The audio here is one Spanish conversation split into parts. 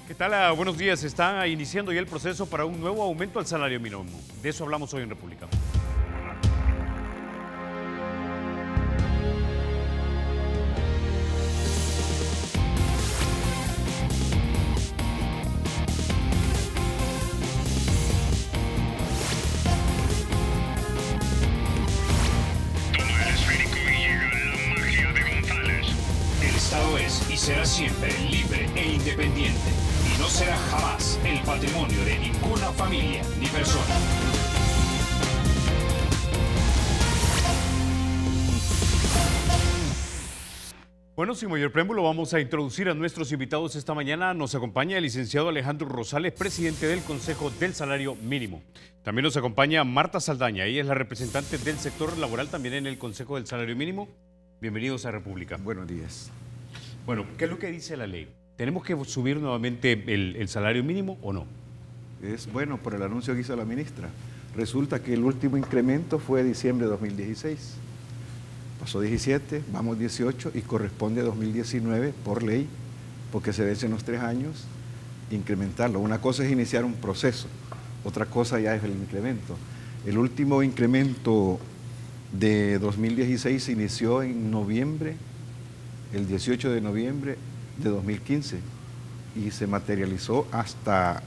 ¿Qué tal? Buenos días. Está iniciando ya el proceso para un nuevo aumento al salario mínimo. De eso hablamos hoy en República. Toma el esférico y llega la magia de González. El Estado es y será siempre libre e independiente. Y no será jamás el patrimonio de ninguna familia ni persona. Bueno, sin mayor preámbulo, vamos a introducir a nuestros invitados esta mañana. Nos acompaña el licenciado Alejandro Rosales, presidente del Consejo del Salario Mínimo. También nos acompaña Marta Saldaña. Ella es la representante del sector laboral también en el Consejo del Salario Mínimo. Bienvenidos a República. Buenos días. Bueno, ¿qué es lo que dice la ley? ¿Tenemos que subir nuevamente el salario mínimo o no? Es bueno por el anuncio que hizo la ministra. Resulta que el último incremento fue diciembre de 2016. Pasó 17, vamos 18 y corresponde a 2019 por ley, porque se vencen los 3 años, incrementarlo. Una cosa es iniciar un proceso, otra cosa ya es el incremento. El último incremento de 2016 se inició en noviembre, el 18 de noviembre de 2015 y se materializó hasta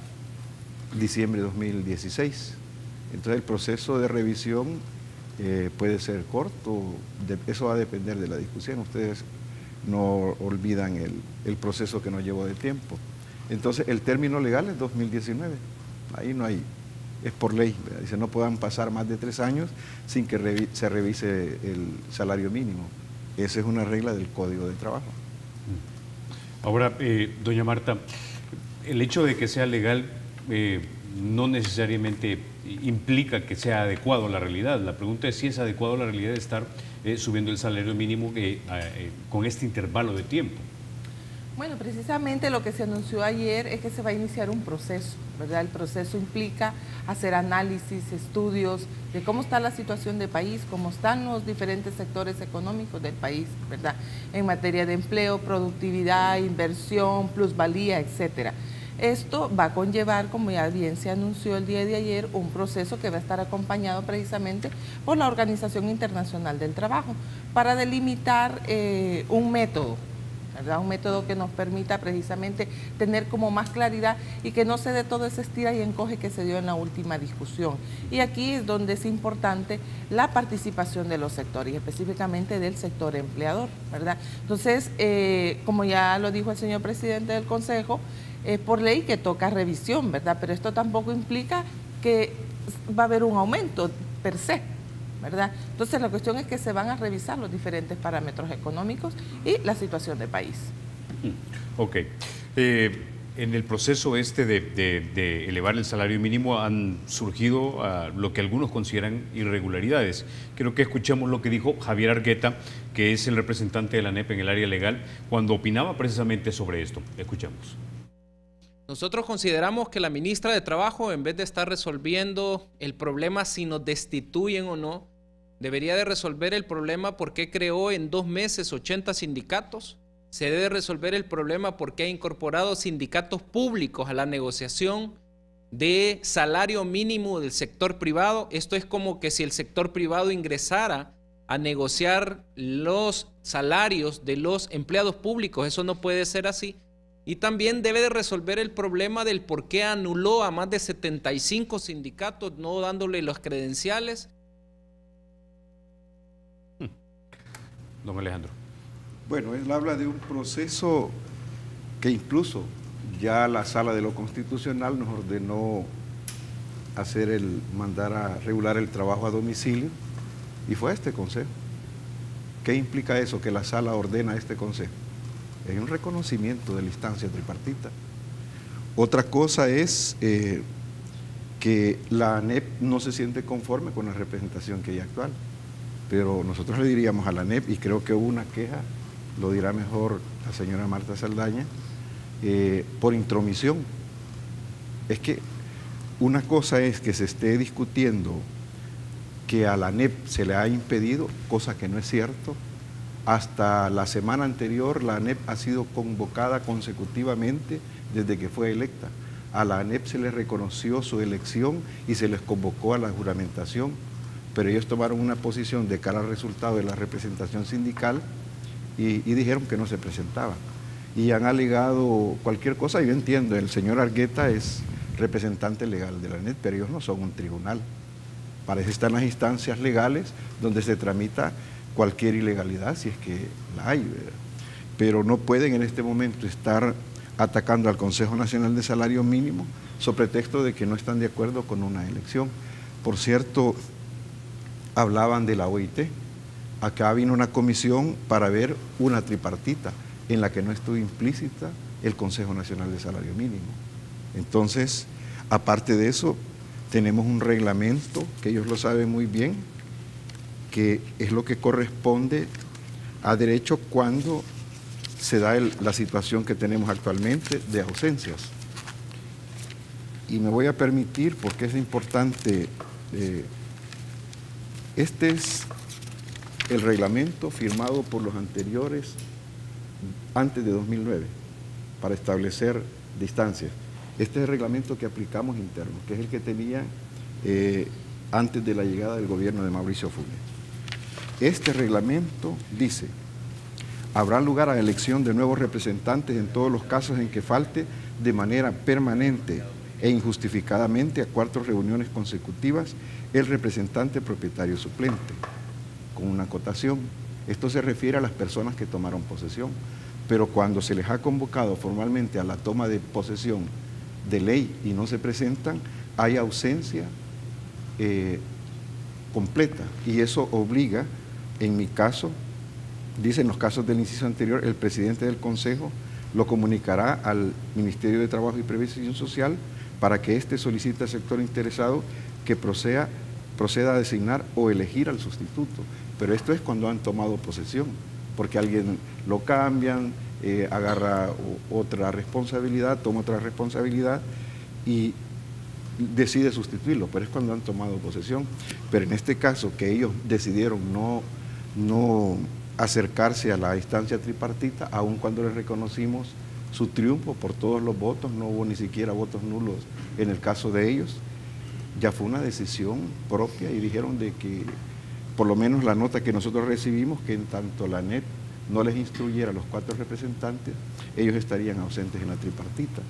diciembre de 2016. Entonces el proceso de revisión puede ser corto, eso va a depender de la discusión. Ustedes no olvidan el proceso que nos llevó de tiempo. Entonces el término legal es 2019, ahí no hay, es por ley, ¿verdad? Dice no puedan pasar más de 3 años sin que se revise el salario mínimo. Esa es una regla del Código de Trabajo. Ahora, doña Marta, el hecho de que sea legal no necesariamente implica que sea adecuado a la realidad. La pregunta es si es adecuado a la realidad de estar subiendo el salario mínimo con este intervalo de tiempo. Bueno, precisamente lo que se anunció ayer es que se va a iniciar un proceso, ¿verdad? El proceso implica hacer análisis, estudios de cómo está la situación del país, cómo están los diferentes sectores económicos del país, ¿verdad? En materia de empleo, productividad, inversión, plusvalía, etcétera. Esto va a conllevar, como ya bien se anunció el día de ayer, un proceso que va a estar acompañado precisamente por la Organización Internacional del Trabajo para delimitar un método, ¿verdad? Un método que nos permita precisamente tener como más claridad y que no se dé todo ese estira y encoge que se dio en la última discusión. Y aquí es donde es importante la participación de los sectores, y específicamente del sector empleador, ¿verdad? Entonces, como ya lo dijo el señor presidente del Consejo, es por ley que toca revisión, ¿verdad? Pero esto tampoco implica que va a haber un aumento per se, ¿verdad? Entonces la cuestión es que se van a revisar los diferentes parámetros económicos y la situación del país. Ok. En el proceso de elevar el salario mínimo han surgido lo que algunos consideran irregularidades. Creo que escuchamos lo que dijo Javier Argueta, que es el representante de la ANEP en el área legal, cuando opinaba precisamente sobre esto. Escuchamos. Nosotros consideramos que la ministra de Trabajo, en vez de estar resolviendo el problema si nos destituyen o no, debería de resolver el problema porque creó en 2 meses 80 sindicatos. Se debe resolver el problema porque ha incorporado sindicatos públicos a la negociación de salario mínimo del sector privado. Esto es como que si el sector privado ingresara a negociar los salarios de los empleados públicos. Eso no puede ser así. Y también debe de resolver el problema del por qué anuló a más de 75 sindicatos, no dándole los credenciales. Don Alejandro. Bueno, él habla de un proceso que incluso ya la Sala de lo Constitucional nos ordenó mandar a regular el trabajo a domicilio y fue a este consejo. ¿Qué implica eso? Que la Sala ordena a este consejo. Es un reconocimiento de la instancia tripartita. Otra cosa es que la ANEP no se siente conforme con la representación que hay actual, pero nosotros le diríamos a la ANEP, y creo que hubo una queja, lo dirá mejor la señora Marta Saldaña, por intromisión. Es que una cosa es que se esté discutiendo que a la ANEP se le ha impedido, cosa que no es cierto, Hasta la semana anterior, la ANEP ha sido convocada consecutivamente desde que fue electa. A la ANEP se les reconoció su elección y se les convocó a la juramentación, pero ellos tomaron una posición de cara al resultado de la representación sindical y dijeron que no se presentaban. Y han alegado cualquier cosa. Yo entiendo, el señor Argueta es representante legal de la ANEP, pero ellos no son un tribunal. Para eso están las instancias legales donde se tramita cualquier ilegalidad, si es que la hay, ¿verdad? Pero no pueden en este momento estar atacando al Consejo Nacional de Salario Mínimo sobre pretexto de que no están de acuerdo con una elección. Por cierto, hablaban de la OIT. Acá vino una comisión para ver una tripartita en la que no estuvo implícita el Consejo Nacional de Salario Mínimo. Entonces, aparte de eso, tenemos un reglamento, que ellos lo saben muy bien, que es lo que corresponde a derecho cuando se da la situación que tenemos actualmente de ausencias. Y me voy a permitir, porque es importante, este es el reglamento firmado por los anteriores antes de 2009 para establecer distancias. Este es el reglamento que aplicamos interno, que es el que tenía antes de la llegada del gobierno de Mauricio Funes. Este reglamento dice: habrá lugar a elección de nuevos representantes en todos los casos en que falte de manera permanente e injustificadamente a 4 reuniones consecutivas el representante propietario suplente, con una acotación. Esto se refiere a las personas que tomaron posesión, pero cuando se les ha convocado formalmente a la toma de posesión de ley y no se presentan, hay ausencia completa, y eso obliga, en mi caso, dice en los casos del inciso anterior, el presidente del Consejo lo comunicará al Ministerio de Trabajo y Previsión Social para que éste solicite al sector interesado que proceda a designar o elegir al sustituto. Pero esto es cuando han tomado posesión, porque alguien lo cambian, agarra otra responsabilidad, toma otra responsabilidad y decide sustituirlo, pero es cuando han tomado posesión. Pero en este caso, que ellos decidieron no acercarse a la instancia tripartita, aun cuando les reconocimos su triunfo por todos los votos, no hubo ni siquiera votos nulos en el caso de ellos, ya fue una decisión propia y dijeron de que, por lo menos la nota que nosotros recibimos, que en tanto la ANEP no les instruyera a los 4 representantes, ellos estarían ausentes en la tripartita.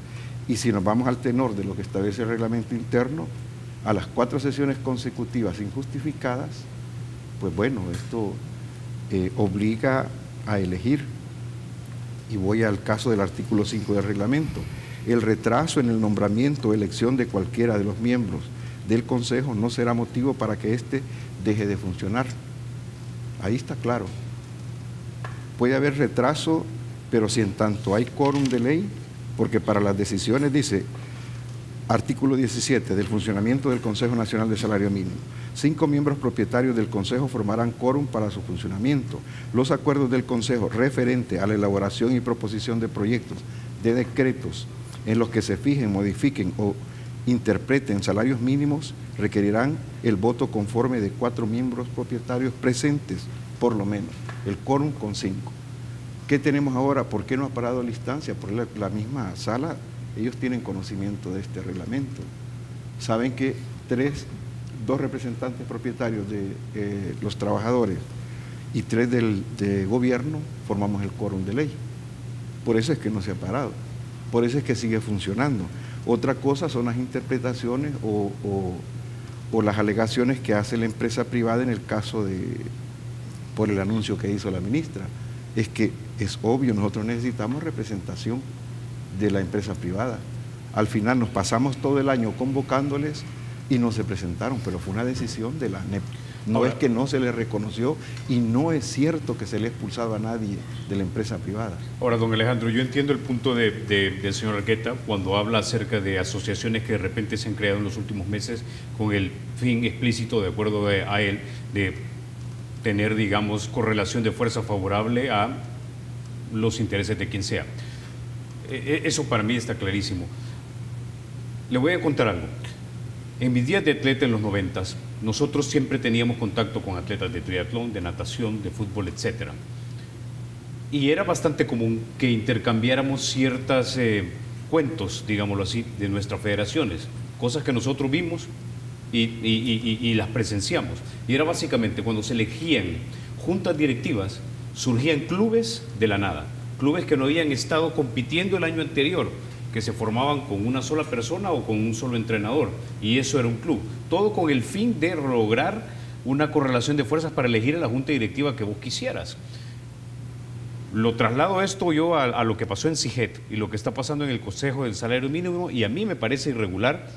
Y si nos vamos al tenor de lo que establece el reglamento interno, a las 4 sesiones consecutivas injustificadas, pues bueno, esto obliga a elegir. Y voy al caso del artículo 5 del reglamento. El retraso en el nombramiento o elección de cualquiera de los miembros del Consejo no será motivo para que éste deje de funcionar. Ahí está claro. Puede haber retraso, pero si en tanto hay quórum de ley, porque para las decisiones dice, artículo 17 del funcionamiento del Consejo Nacional de Salario Mínimo, 5 miembros propietarios del Consejo formarán quórum para su funcionamiento. Los acuerdos del Consejo referente a la elaboración y proposición de proyectos de decretos en los que se fijen, modifiquen o interpreten salarios mínimos requerirán el voto conforme de 4 miembros propietarios presentes, por lo menos, el quórum con 5. ¿Qué tenemos ahora? ¿Por qué no ha parado la instancia? Por la misma sala, ellos tienen conocimiento de este reglamento. Saben que 2 representantes propietarios de los trabajadores y 3 de gobierno formamos el quórum de ley. Por eso es que no se ha parado, por eso es que sigue funcionando. Otra cosa son las interpretaciones o las alegaciones que hace la empresa privada en el caso por el anuncio que hizo la ministra. Es que es obvio, nosotros necesitamos representación de la empresa privada. Al final nos pasamos todo el año convocándoles y no se presentaron, pero fue una decisión de la ANEP. No ahora, es que no se le reconoció y no es cierto que se le ha expulsado a nadie de la empresa privada. Ahora, don Alejandro, yo entiendo el punto del señor Argueta cuando habla acerca de asociaciones que de repente se han creado en los últimos meses con el fin explícito, de acuerdo a él, de tener, digamos, correlación de fuerza favorable a los intereses de quien sea. Eso para mí está clarísimo. Le voy a contar algo. En mis días de atleta en los 90s, nosotros siempre teníamos contacto con atletas de triatlón, de natación, de fútbol, etc. Y era bastante común que intercambiáramos ciertas cuentos, digámoslo así, de nuestras federaciones, cosas que nosotros vimos y las presenciamos. Y era básicamente cuando se elegían juntas directivas, surgían clubes de la nada, clubes que no habían estado compitiendo el año anterior, que se formaban con una sola persona o con un solo entrenador, y eso era un club. Todo con el fin de lograr una correlación de fuerzas para elegir a la junta directiva que vos quisieras. Lo traslado esto yo a lo que pasó en CIGET y lo que está pasando en el Consejo del Salario Mínimo, y a mí me parece irregular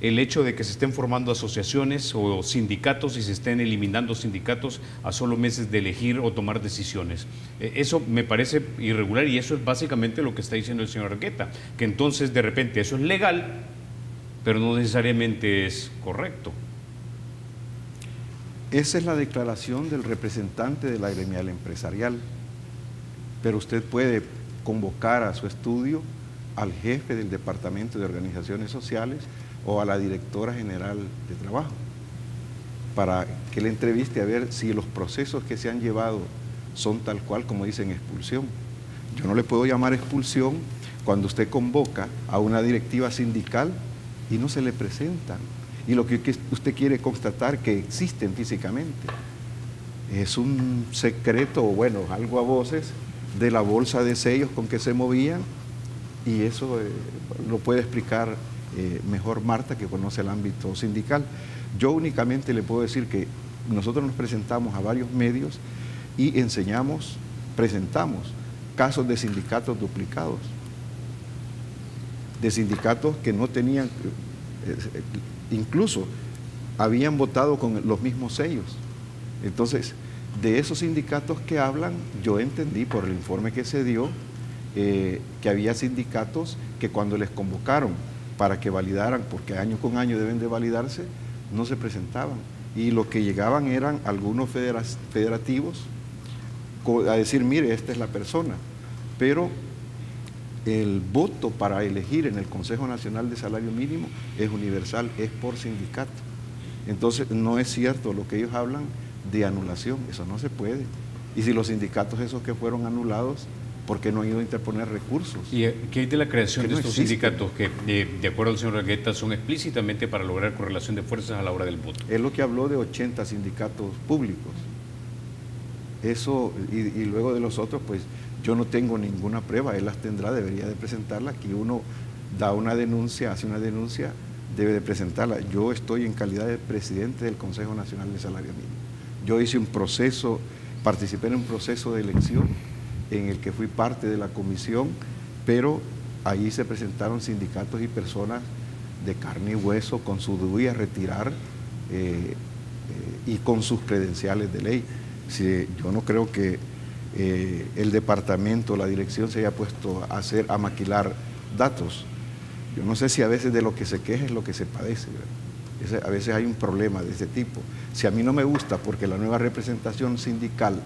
el hecho de que se estén formando asociaciones o sindicatos y se estén eliminando sindicatos a solo meses de elegir o tomar decisiones. Eso me parece irregular, y eso es básicamente lo que está diciendo el señor Argueta, que entonces de repente eso es legal, pero no necesariamente es correcto. Esa es la declaración del representante de la gremial empresarial, pero usted puede convocar a su estudio al jefe del Departamento de Organizaciones Sociales o a la directora general de trabajo, para que le entreviste a ver si los procesos que se han llevado son tal cual como dicen expulsión. Yo no le puedo llamar expulsión cuando usted convoca a una directiva sindical y no se le presentan, y lo que usted quiere constatar que existen físicamente. Es un secreto, o bueno, algo a voces, de la bolsa de sellos con que se movían, y eso lo puede explicar mejor Marta, que conoce el ámbito sindical. Yo únicamente le puedo decir que nosotros nos presentamos a varios medios y presentamos casos de sindicatos duplicados, de sindicatos que no tenían, incluso habían votado con los mismos sellos. Entonces, de esos sindicatos que hablan, yo entendí por el informe que se dio que había sindicatos que cuando les convocaron para que validaran, porque año con año deben de validarse, no se presentaban. Y lo que llegaban eran algunos federativos a decir, mire, esta es la persona. Pero el voto para elegir en el Consejo Nacional de Salario Mínimo es universal, es por sindicato. Entonces, no es cierto lo que ellos hablan de anulación, eso no se puede. Y si los sindicatos esos que fueron anulados, ¿por qué no han ido a interponer recursos? ¿Y qué hay de la creación que de no estos existen? sindicatos que, de acuerdo al señor Argueta, son explícitamente para lograr correlación de fuerzas a la hora del voto? Es lo que habló de 80 sindicatos públicos. Eso, y luego de los otros, pues yo no tengo ninguna prueba, él las tendrá, debería de presentarla. Aquí uno da una denuncia, hace una denuncia, debe de presentarla. Yo estoy en calidad de presidente del Consejo Nacional de Salario Mínimo. Yo hice un proceso, participé en un proceso de elección en el que fui parte de la comisión, pero ahí se presentaron sindicatos y personas de carne y hueso con su DUI a retirar y con sus credenciales de ley. Yo no creo que el departamento, la dirección se haya puesto a maquilar datos. Yo no sé si a veces de lo que se queja es lo que se padece, ¿verdad? A veces hay un problema de ese tipo. Si a mí no me gusta porque la nueva representación sindical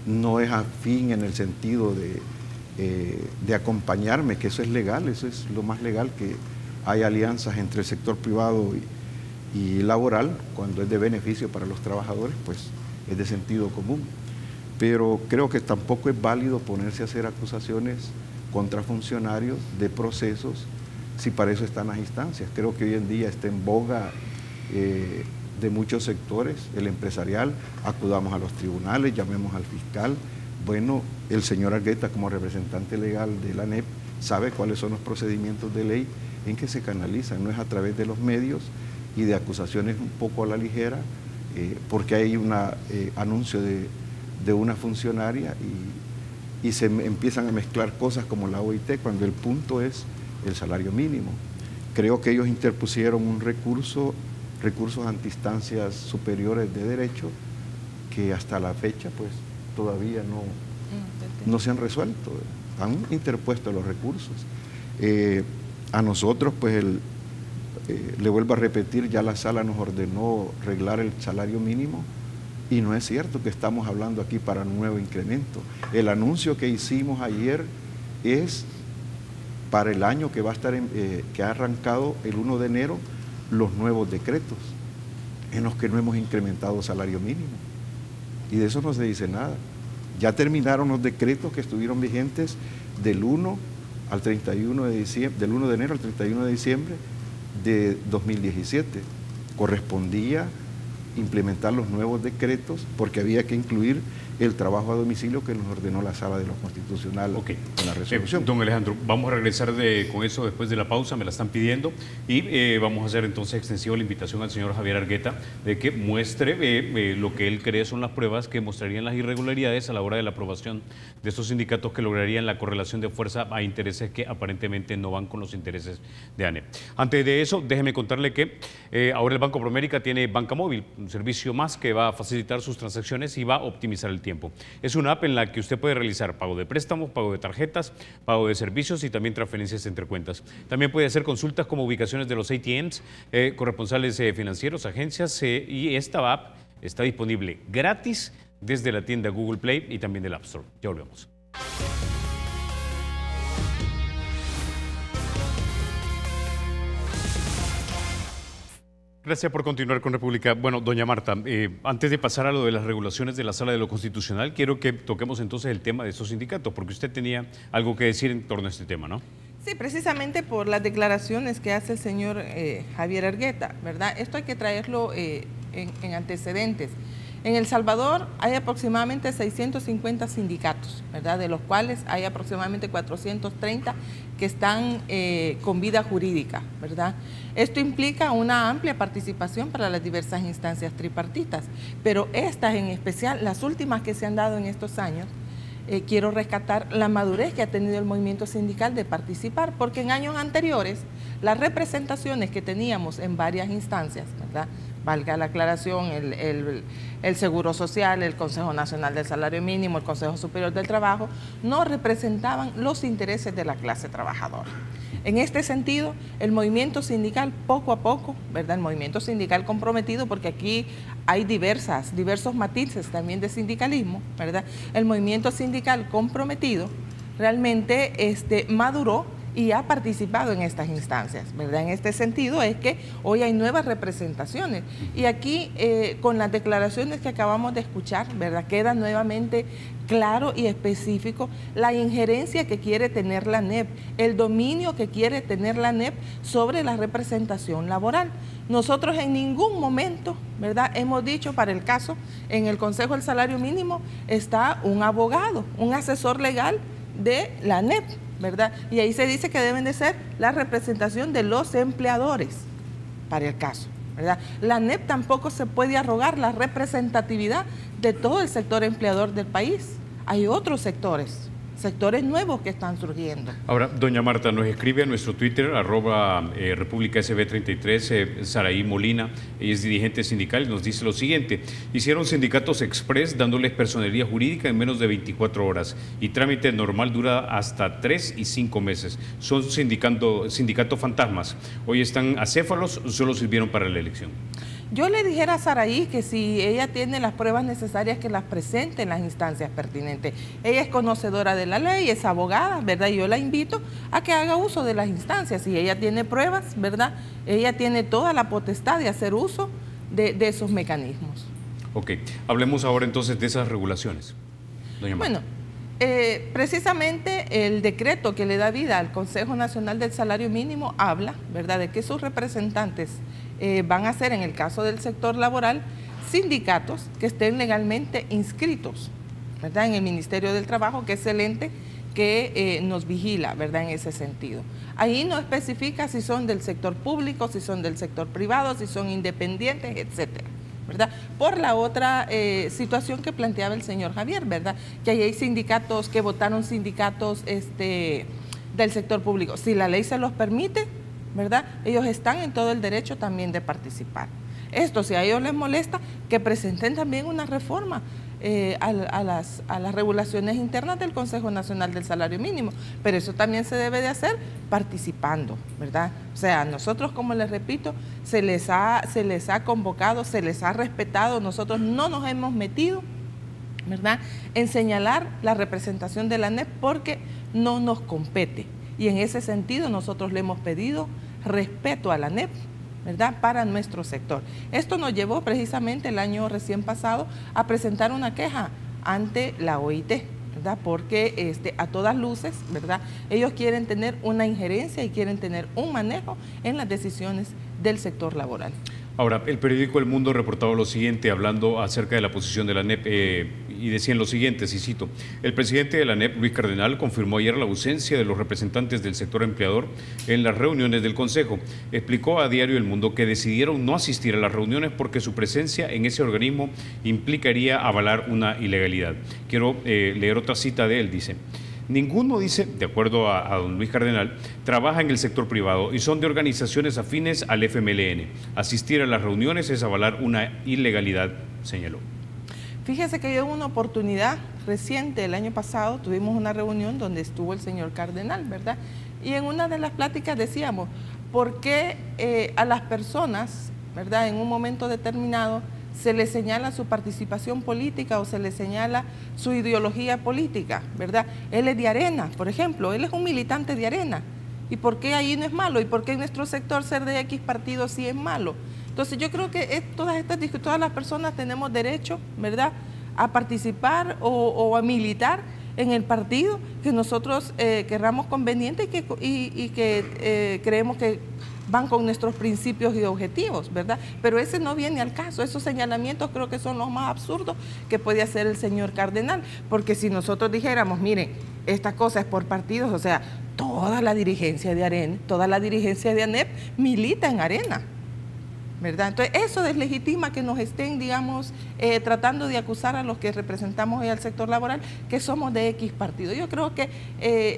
no es afín en el sentido de acompañarme, que eso es legal, eso es lo más legal, que hay alianzas entre el sector privado y laboral, cuando es de beneficio para los trabajadores, pues es de sentido común. Pero creo que tampoco es válido ponerse a hacer acusaciones contra funcionarios de procesos si para eso están las instancias. Creo que hoy en día está en boga de muchos sectores, el empresarial, acudamos a los tribunales, llamemos al fiscal. Bueno, el señor Argueta, como representante legal de la ANEP, sabe cuáles son los procedimientos de ley en que se canalizan, no es a través de los medios y de acusaciones un poco a la ligera, porque hay un anuncio de una funcionaria y se empiezan a mezclar cosas como la OIT, cuando el punto es el salario mínimo. Creo que ellos interpusieron un recursos ante instancias superiores de derecho que hasta la fecha pues todavía no se han resuelto, han interpuesto los recursos. A nosotros pues le vuelvo a repetir, ya la sala nos ordenó arreglar el salario mínimo y no es cierto que estamos hablando aquí para un nuevo incremento. El anuncio que hicimos ayer es para el año que va a estar que ha arrancado el 1 de enero los nuevos decretos en los que no hemos incrementado salario mínimo, y de eso no se dice nada. Ya terminaron los decretos que estuvieron vigentes del 1 al 31 de diciembre, del 1 de enero al 31 de diciembre de 2017. Correspondía implementar los nuevos decretos porque había que incluir el trabajo a domicilio que nos ordenó la Sala de lo Constitucional en la resolución. Don Alejandro, vamos a regresar con eso después de la pausa, me la están pidiendo, y vamos a hacer entonces extensiva la invitación al señor Javier Argueta de que muestre lo que él cree son las pruebas que mostrarían las irregularidades a la hora de la aprobación de estos sindicatos que lograrían la correlación de fuerza a intereses que aparentemente no van con los intereses de ANEP. Antes de eso, déjeme contarle que ahora el Banco Promérica tiene Banca Móvil, un servicio más que va a facilitar sus transacciones y va a optimizar el tiempo. Es una app en la que usted puede realizar pago de préstamos, pago de tarjetas, pago de servicios y también transferencias entre cuentas. También puede hacer consultas como ubicaciones de los ATMs, corresponsales financieros, agencias, y esta app está disponible gratis desde la tienda Google Play y también del App Store. Ya volvemos. Gracias por continuar con República. Bueno, doña Marta, antes de pasar a lo de las regulaciones de la Sala de lo Constitucional, quiero que toquemos entonces el tema de estos sindicatos, porque usted tenía algo que decir en torno a este tema, ¿no? Sí, precisamente por las declaraciones que hace el señor Javier Argueta, ¿verdad? Esto hay que traerlo en antecedentes. En El Salvador hay aproximadamente 650 sindicatos, ¿verdad? De los cuales hay aproximadamente 430 que están con vida jurídica, ¿verdad? Esto implica una amplia participación para las diversas instancias tripartitas, pero estas en especial, las últimas que se han dado en estos años, quiero rescatar la madurez que ha tenido el movimiento sindical de participar, porque en años anteriores las representaciones que teníamos en varias instancias, ¿verdad? Valga la aclaración, el Seguro Social, el Consejo Nacional del Salario Mínimo, el Consejo Superior del Trabajo, no representaban los intereses de la clase trabajadora. En este sentido, el movimiento sindical poco a poco, ¿verdad? El movimiento sindical comprometido, porque aquí hay diversos matices también de sindicalismo, ¿verdad? El movimiento sindical comprometido realmente maduró y ha participado en estas instancias, ¿verdad? En este sentido es que hoy hay nuevas representaciones y aquí con las declaraciones que acabamos de escuchar, ¿verdad? Queda nuevamente claro y específico la injerencia que quiere tener la ANEP, el dominio que quiere tener la ANEP sobre la representación laboral. Nosotros en ningún momento, ¿verdad? Hemos dicho, para el caso, en el Consejo del Salario Mínimo está un abogado, un asesor legal de la ANEP, ¿verdad? Y ahí se dice que deben de ser la representación de los empleadores, para el caso, ¿verdad? La ANEP tampoco se puede arrogar la representatividad de todo el sector empleador del país. Hay otros sectores nuevos que están surgiendo. Ahora, doña Marta, nos escribe a nuestro Twitter, @RepúblicaSB33, Saraí Molina, ella es dirigente sindical, y nos dice lo siguiente: hicieron sindicatos express dándoles personería jurídica en menos de 24 horas y trámite normal dura hasta 3 y 5 meses. Son sindicatos fantasmas. Hoy están acéfalos, solo sirvieron para la elección. Yo le dijera a Saraí que si ella tiene las pruebas necesarias, que las presente en las instancias pertinentes. Ella es conocedora de la ley, es abogada, ¿verdad? Y yo la invito a que haga uso de las instancias. Si ella tiene pruebas, ¿verdad? Ella tiene toda la potestad de hacer uso de esos mecanismos. Ok, hablemos ahora entonces de esas regulaciones. Doña Marta. Bueno, precisamente el decreto que le da vida al Consejo Nacional del Salario Mínimo habla, ¿verdad?, de que sus representantes van a ser, en el caso del sector laboral, sindicatos que estén legalmente inscritos, ¿verdad?, en el Ministerio del Trabajo, que es el ente que nos vigila, ¿verdad?, en ese sentido. Ahí no especifica si son del sector público, si son del sector privado, si son independientes, etcétera, ¿verdad? Por la otra situación que planteaba el señor Javier, ¿verdad?, que ahí hay sindicatos que votaron sindicatos del sector público. Si la ley se los permite, ¿verdad?, ellos están en todo el derecho también de participar. Esto, si a ellos les molesta, que presenten también una reforma a las regulaciones internas del Consejo Nacional del Salario Mínimo, pero eso también se debe de hacer participando, ¿verdad? O sea, nosotros, como les repito, se les ha convocado, se les ha respetado, nosotros no nos hemos metido, ¿verdad?, en señalar la representación de la ANEP porque no nos compete, y en ese sentido nosotros le hemos pedido respeto a la ANEP, ¿verdad?, para nuestro sector. Esto nos llevó precisamente el año recién pasado a presentar una queja ante la OIT, ¿verdad? Porque a todas luces, ¿verdad?, ellos quieren tener una injerencia y quieren tener un manejo en las decisiones del sector laboral. Ahora, el periódico El Mundo reportaba lo siguiente, hablando acerca de la posición de la ANEP, y decían lo siguiente, y cito: el presidente de la ANEP, Luis Cardenal, confirmó ayer la ausencia de los representantes del sector empleador en las reuniones del Consejo. Explicó a Diario El Mundo que decidieron no asistir a las reuniones porque su presencia en ese organismo implicaría avalar una ilegalidad. Quiero leer otra cita de él, dice: ninguno, dice, de acuerdo a don Luis Cardenal, trabaja en el sector privado y son de organizaciones afines al FMLN. Asistir a las reuniones es avalar una ilegalidad, señaló. Fíjese que yo en una oportunidad reciente, el año pasado, tuvimos una reunión donde estuvo el señor Cardenal, ¿verdad? Y en una de las pláticas decíamos, ¿por qué a las personas, ¿verdad?, en un momento determinado se le señala su participación política o se le señala su ideología política, ¿verdad? Él es de Arena, por ejemplo, él es un militante de Arena. ¿Y por qué ahí no es malo? ¿Y por qué en nuestro sector ser de X partido sí es malo? Entonces yo creo que todas las personas tenemos derecho, ¿verdad?, a participar o a militar en el partido que nosotros querramos conveniente y que creemos que van con nuestros principios y objetivos, ¿verdad? Pero ese no viene al caso. Esos señalamientos creo que son los más absurdos que puede hacer el señor Cardenal, porque si nosotros dijéramos, miren, esta cosa es por partidos, o sea, toda la dirigencia de Arena, toda la dirigencia de ANEP milita en Arena, ¿verdad? Entonces eso deslegitima que nos estén, digamos, tratando de acusar a los que representamos al sector laboral que somos de X partido. Yo creo que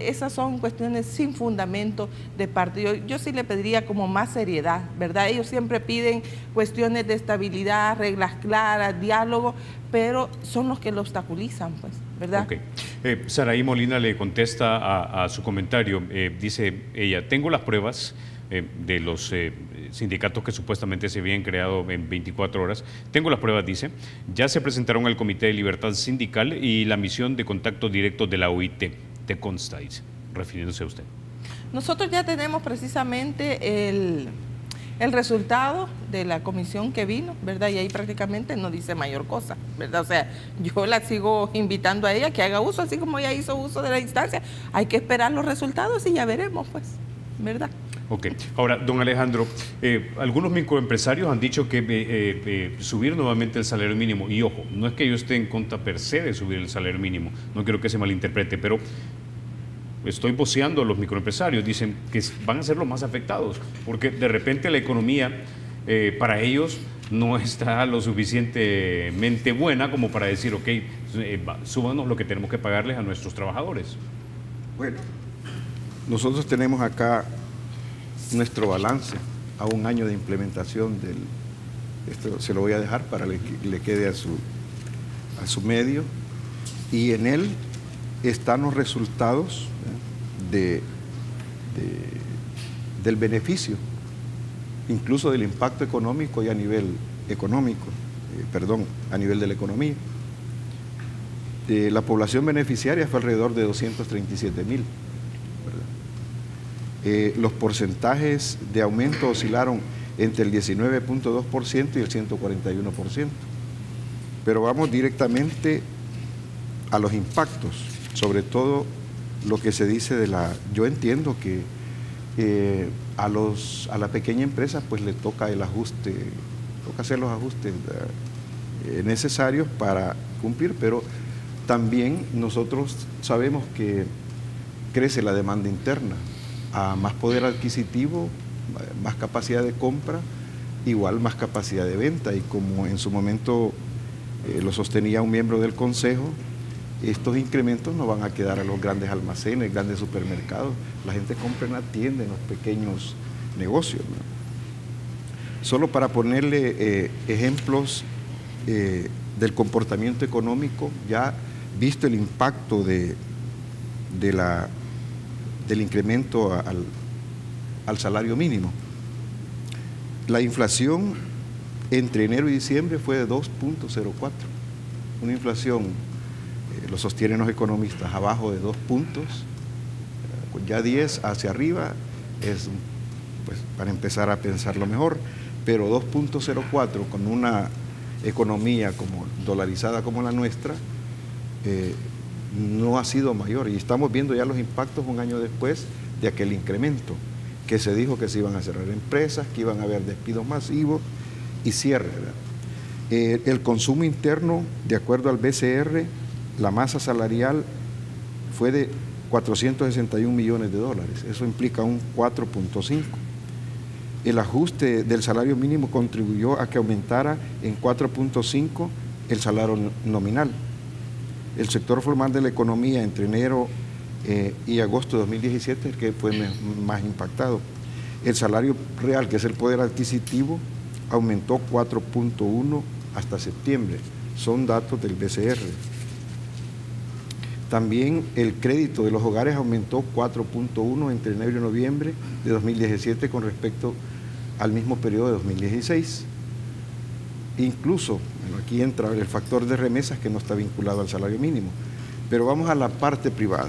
esas son cuestiones sin fundamento de partido. Yo sí le pediría como más seriedad, ¿verdad? Ellos siempre piden cuestiones de estabilidad, reglas claras, diálogo, pero son los que lo obstaculizan, pues, ¿verdad? Ok. Saraí Molina le contesta a su comentario, dice ella: tengo las pruebas de los sindicatos que supuestamente se habían creado en 24 horas. Tengo las pruebas, dice. Ya se presentaron al Comité de Libertad Sindical y la misión de contacto directo de la OIT. ¿Te consta?, dice, refiriéndose a usted. Nosotros ya tenemos precisamente el resultado de la comisión que vino, ¿verdad? Y ahí prácticamente no dice mayor cosa, ¿verdad? O sea, yo la sigo invitando a ella que haga uso, así como ella hizo uso de la instancia. Hay que esperar los resultados y ya veremos, pues, ¿verdad? Ok. Ahora, don Alejandro, algunos microempresarios han dicho que subir nuevamente el salario mínimo, y ojo, no es que yo esté en contra per se de subir el salario mínimo, no quiero que se malinterprete, pero estoy voceando a los microempresarios, dicen que van a ser los más afectados, porque de repente la economía para ellos no está lo suficientemente buena como para decir, ok, súbanos lo que tenemos que pagarles a nuestros trabajadores. Bueno, nosotros tenemos acá nuestro balance a un año de implementación esto se lo voy a dejar para que le quede a su medio, y en él están los resultados del beneficio, incluso del impacto económico y a nivel económico, a nivel de la economía. La población beneficiaria fue alrededor de 237,000. Los porcentajes de aumento oscilaron entre el 19.2% y el 141%. Pero vamos directamente a los impactos, sobre todo lo que se dice yo entiendo que a la pequeña empresa pues le toca el ajuste, toca hacer los ajustes necesarios para cumplir, pero también nosotros sabemos que crece la demanda interna. A más poder adquisitivo, más capacidad de compra, igual más capacidad de venta, y como en su momento lo sostenía un miembro del Consejo, estos incrementos no van a quedar a los grandes almacenes, grandes supermercados, la gente compra en la tienda, en los pequeños negocios, ¿no? Solo para ponerle ejemplos del comportamiento económico, ya visto el impacto del incremento al salario mínimo. La inflación entre enero y diciembre fue de 2.04, una inflación, lo sostienen los economistas, abajo de 2 puntos, ya 10 hacia arriba es pues, para empezar a pensarlo mejor, pero 2.04 con una economía como dolarizada como la nuestra, no ha sido mayor y estamos viendo ya los impactos un año después de aquel incremento, que se dijo que se iban a cerrar empresas, que iban a haber despidos masivos y cierre, ¿verdad? El consumo interno, de acuerdo al BCR, la masa salarial fue de 461 millones de dólares, eso implica un 4.5. El ajuste del salario mínimo contribuyó a que aumentara en 4.5 el salario nominal. El sector formal de la economía entre enero y agosto de 2017 es el que fue más impactado. El salario real, que es el poder adquisitivo, aumentó 4.1 hasta septiembre. Son datos del BCR. También el crédito de los hogares aumentó 4.1 entre enero y noviembre de 2017 con respecto al mismo periodo de 2016. Incluso, bueno, aquí entra el factor de remesas que no está vinculado al salario mínimo. Pero vamos a la parte privada.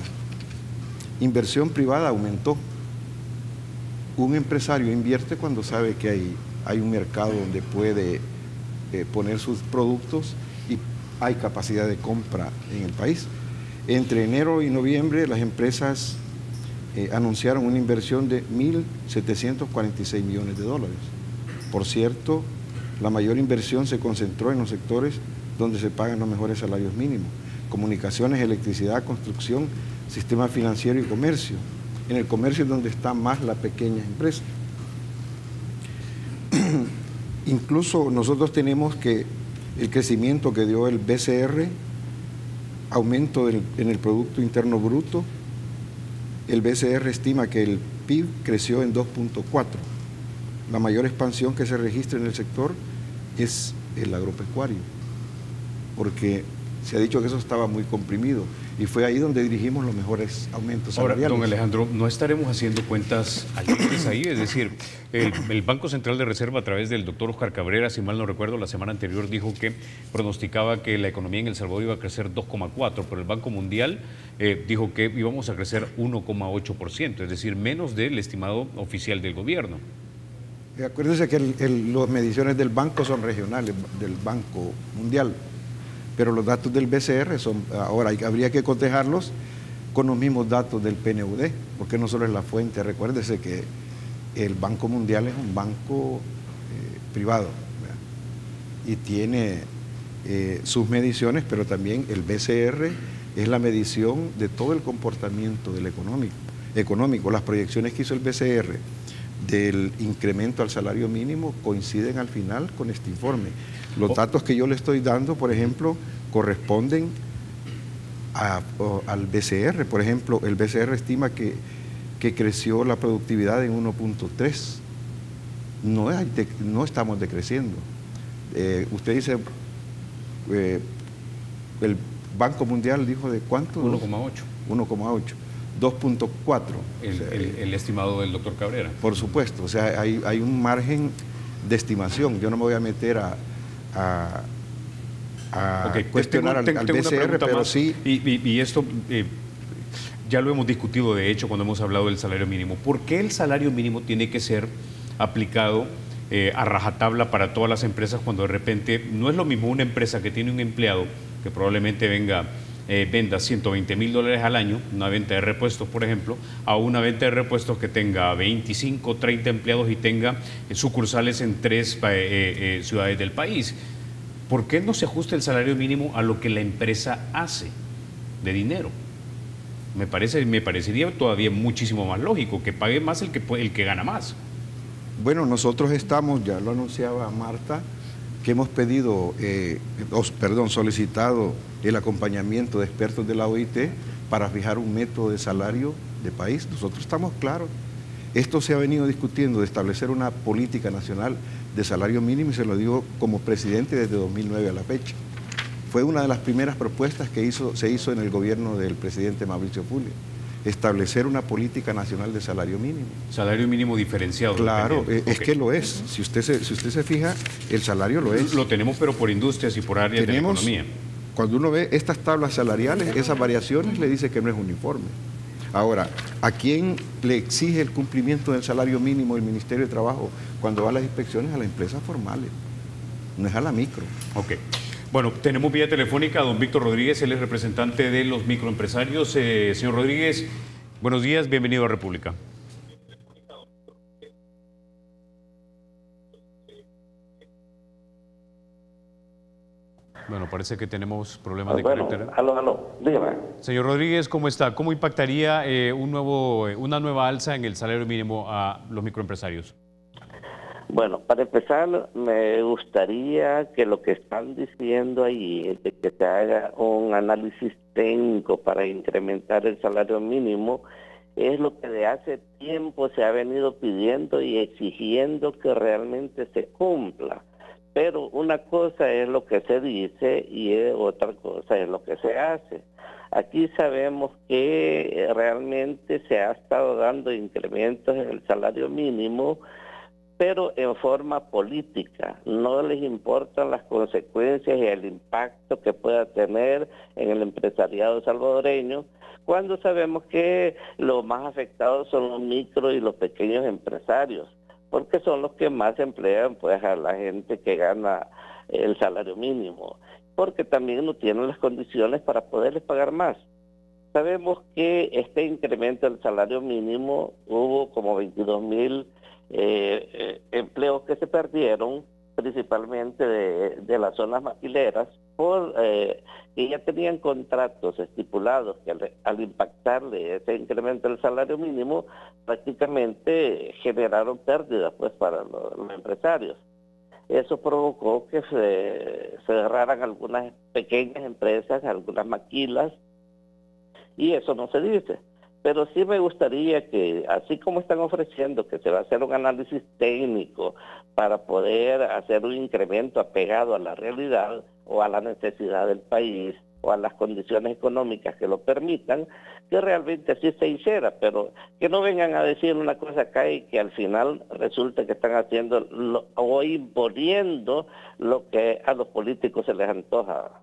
Inversión privada aumentó. Un empresario invierte cuando sabe que hay un mercado donde puede poner sus productos y hay capacidad de compra en el país. Entre enero y noviembre las empresas anunciaron una inversión de 1.746 millones de dólares. Por cierto, la mayor inversión se concentró en los sectores donde se pagan los mejores salarios mínimos: comunicaciones, electricidad, construcción, sistema financiero y comercio. En el comercio es donde está más la pequeña empresa. Incluso nosotros tenemos que el crecimiento que dio el BCR, aumento en el Producto Interno Bruto, el BCR estima que el PIB creció en 2.4. La mayor expansión que se registra en el sector es el agropecuario, porque se ha dicho que eso estaba muy comprimido y fue ahí donde dirigimos los mejores aumentos salariales. Ahora, don Alejandro, ¿no estaremos haciendo cuentas alegres ahí? Es decir, el Banco Central de Reserva, a través del doctor Oscar Cabrera, si mal no recuerdo, la semana anterior dijo que pronosticaba que la economía en El Salvador iba a crecer 2,4%, pero el Banco Mundial dijo que íbamos a crecer 1,8%, es decir, menos del estimado oficial del gobierno. Acuérdense que las mediciones del banco son regionales, del Banco Mundial, pero los datos del BCR son, ahora habría que cotejarlos con los mismos datos del PNUD, porque no solo es la fuente. Recuérdese que el Banco Mundial es un banco privado, ¿verdad? Y tiene sus mediciones, pero también el BCR es la medición de todo el comportamiento del económico. Las proyecciones que hizo el BCR del incremento al salario mínimo coinciden al final con este informe. Los datos que yo le estoy dando, por ejemplo, corresponden al BCR. Por ejemplo, el BCR estima que creció la productividad en 1.3. No estamos decreciendo. Usted dice, el Banco Mundial dijo de cuánto? 1,8. 1,8. 2.4. El estimado del doctor Cabrera. Por supuesto, o sea, hay un margen de estimación. Yo no me voy a meter a cuestionar al BCR, pero más. Sí. Y esto ya lo hemos discutido, de hecho, cuando hemos hablado del salario mínimo. ¿Por qué el salario mínimo tiene que ser aplicado a rajatabla para todas las empresas cuando de repente no es lo mismo una empresa que tiene un empleado que probablemente venda $120,000 al año, una venta de repuestos, por ejemplo, a una venta de repuestos que tenga 25, 30 empleados y tenga sucursales en 3 ciudades del país? ¿Por qué no se ajusta el salario mínimo a lo que la empresa hace de dinero? Me parecería todavía muchísimo más lógico que pague más el que gana más. Bueno, nosotros estamos, ya lo anunciaba Marta, que hemos solicitado el acompañamiento de expertos de la OIT para fijar un método de salario de país. Nosotros estamos claros. Esto se ha venido discutiendo, de establecer una política nacional de salario mínimo, y se lo digo como presidente desde 2009 a la fecha. Fue una de las primeras propuestas que se hizo en el gobierno del presidente Mauricio Fulio, establecer una política nacional de salario mínimo. Salario mínimo diferenciado. Claro, es que lo es. Si usted se fija, el salario lo es. Lo tenemos, pero por industrias y por áreas de la economía. Cuando uno ve estas tablas salariales, esas variaciones, le dice que no es uniforme. Ahora, ¿a quién le exige el cumplimiento del salario mínimo el Ministerio de Trabajo cuando va a las inspecciones? A las empresas formales, no es a la micro. Ok. Bueno, tenemos vía telefónica a don Víctor Rodríguez, él es representante de los microempresarios. Señor Rodríguez, buenos días, bienvenido a República. Bueno, parece que tenemos problemas de conectar. Aló, dígame. Señor Rodríguez, ¿cómo está? ¿Cómo impactaría una nueva alza en el salario mínimo a los microempresarios? Bueno, para empezar, me gustaría que lo que están diciendo ahí es de que se haga un análisis técnico para incrementar el salario mínimo, es lo que de hace tiempo se ha venido pidiendo y exigiendo que realmente se cumpla. Pero una cosa es lo que se dice y otra cosa es lo que se hace. Aquí sabemos que realmente se ha estado dando incrementos en el salario mínimo, pero en forma política. No les importan las consecuencias y el impacto que pueda tener en el empresariado salvadoreño, cuando sabemos que los más afectados son los micro y los pequeños empresarios, porque son los que más emplean pues a la gente que gana el salario mínimo, porque también no tienen las condiciones para poderles pagar más. Sabemos que este incremento del salario mínimo, hubo como 22,000 empleos que se perdieron, principalmente de las zonas maquileras, por que ya tenían contratos estipulados que al impactarle ese incremento del salario mínimo prácticamente generaron pérdidas pues para los empresarios. Eso provocó que se cerraran algunas pequeñas empresas, algunas maquilas, y eso no se dice. Pero sí me gustaría que, así como están ofreciendo que se va a hacer un análisis técnico para poder hacer un incremento apegado a la realidad o a la necesidad del país o a las condiciones económicas que lo permitan, que realmente así se hiciera, pero que no vengan a decir una cosa acá y que al final resulta que están haciendo o imponiendo lo que a los políticos se les antoja.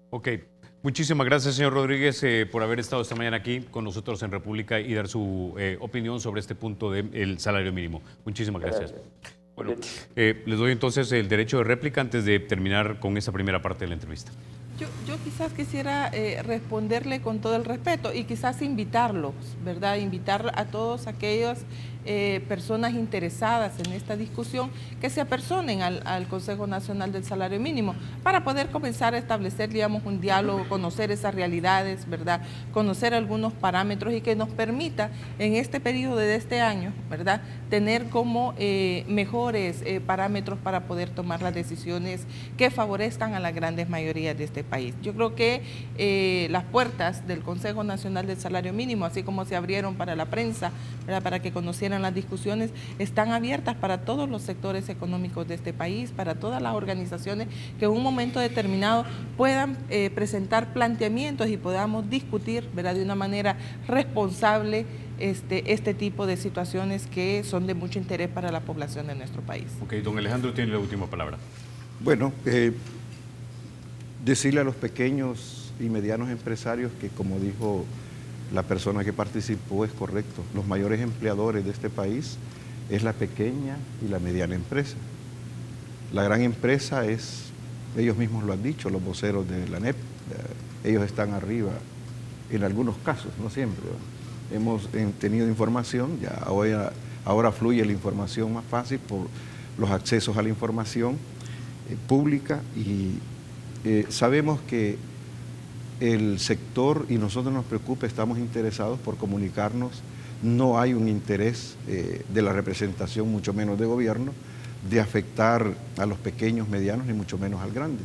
Ok. Muchísimas gracias, señor Rodríguez, por haber estado esta mañana aquí con nosotros en República y dar su opinión sobre este punto del salario mínimo. Muchísimas gracias. Bueno, les doy entonces el derecho de réplica antes de terminar con esa primera parte de la entrevista. Yo quizás quisiera responderle con todo el respeto y quizás invitarlos, ¿verdad? Invitar a todos aquellos personas interesadas en esta discusión que se apersonen al Consejo Nacional del Salario Mínimo para poder comenzar a establecer, digamos, un diálogo, conocer esas realidades, ¿verdad? Conocer algunos parámetros y que nos permita en este periodo de este año, ¿verdad? Tener como mejores parámetros para poder tomar las decisiones que favorezcan a las grandes mayorías de este país. Yo creo que las puertas del Consejo Nacional del Salario Mínimo, así como se abrieron para la prensa, ¿verdad? Para que conocieran las discusiones, están abiertas para todos los sectores económicos de este país, para todas las organizaciones que en un momento determinado puedan presentar planteamientos y podamos discutir, ¿verdad? De una manera responsable este tipo de situaciones que son de mucho interés para la población de nuestro país. Ok, don Alejandro tiene la última palabra. Bueno, decirle a los pequeños y medianos empresarios que, como dijo la persona que participó, es correcto. Los mayores empleadores de este país es la pequeña y la mediana empresa. La gran empresa es, ellos mismos lo han dicho, los voceros de la ANEP, ellos están arriba en algunos casos, no siempre, ¿verdad? Hemos tenido información, ya ahora fluye la información más fácil por los accesos a la información pública y sabemos que el sector, y nosotros nos preocupa, estamos interesados por comunicarnos, no hay un interés de la representación, mucho menos de gobierno, de afectar a los pequeños, medianos, ni mucho menos al grande.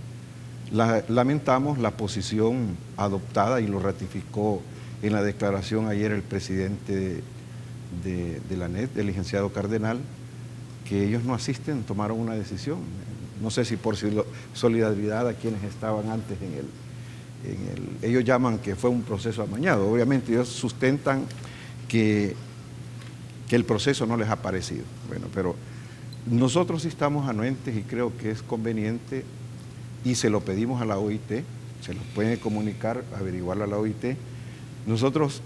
Lamentamos la posición adoptada y lo ratificó en la declaración ayer el presidente de la ANEP, el licenciado Cardenal, que ellos no asisten, tomaron una decisión. No sé si por solidaridad a quienes estaban antes ellos llaman que fue un proceso amañado. Obviamente ellos sustentan que el proceso no les ha parecido. Bueno, pero nosotros sí estamos anuentes y creo que es conveniente y se lo pedimos a la OIT, se los pueden comunicar, averiguarlo a la OIT. Nosotros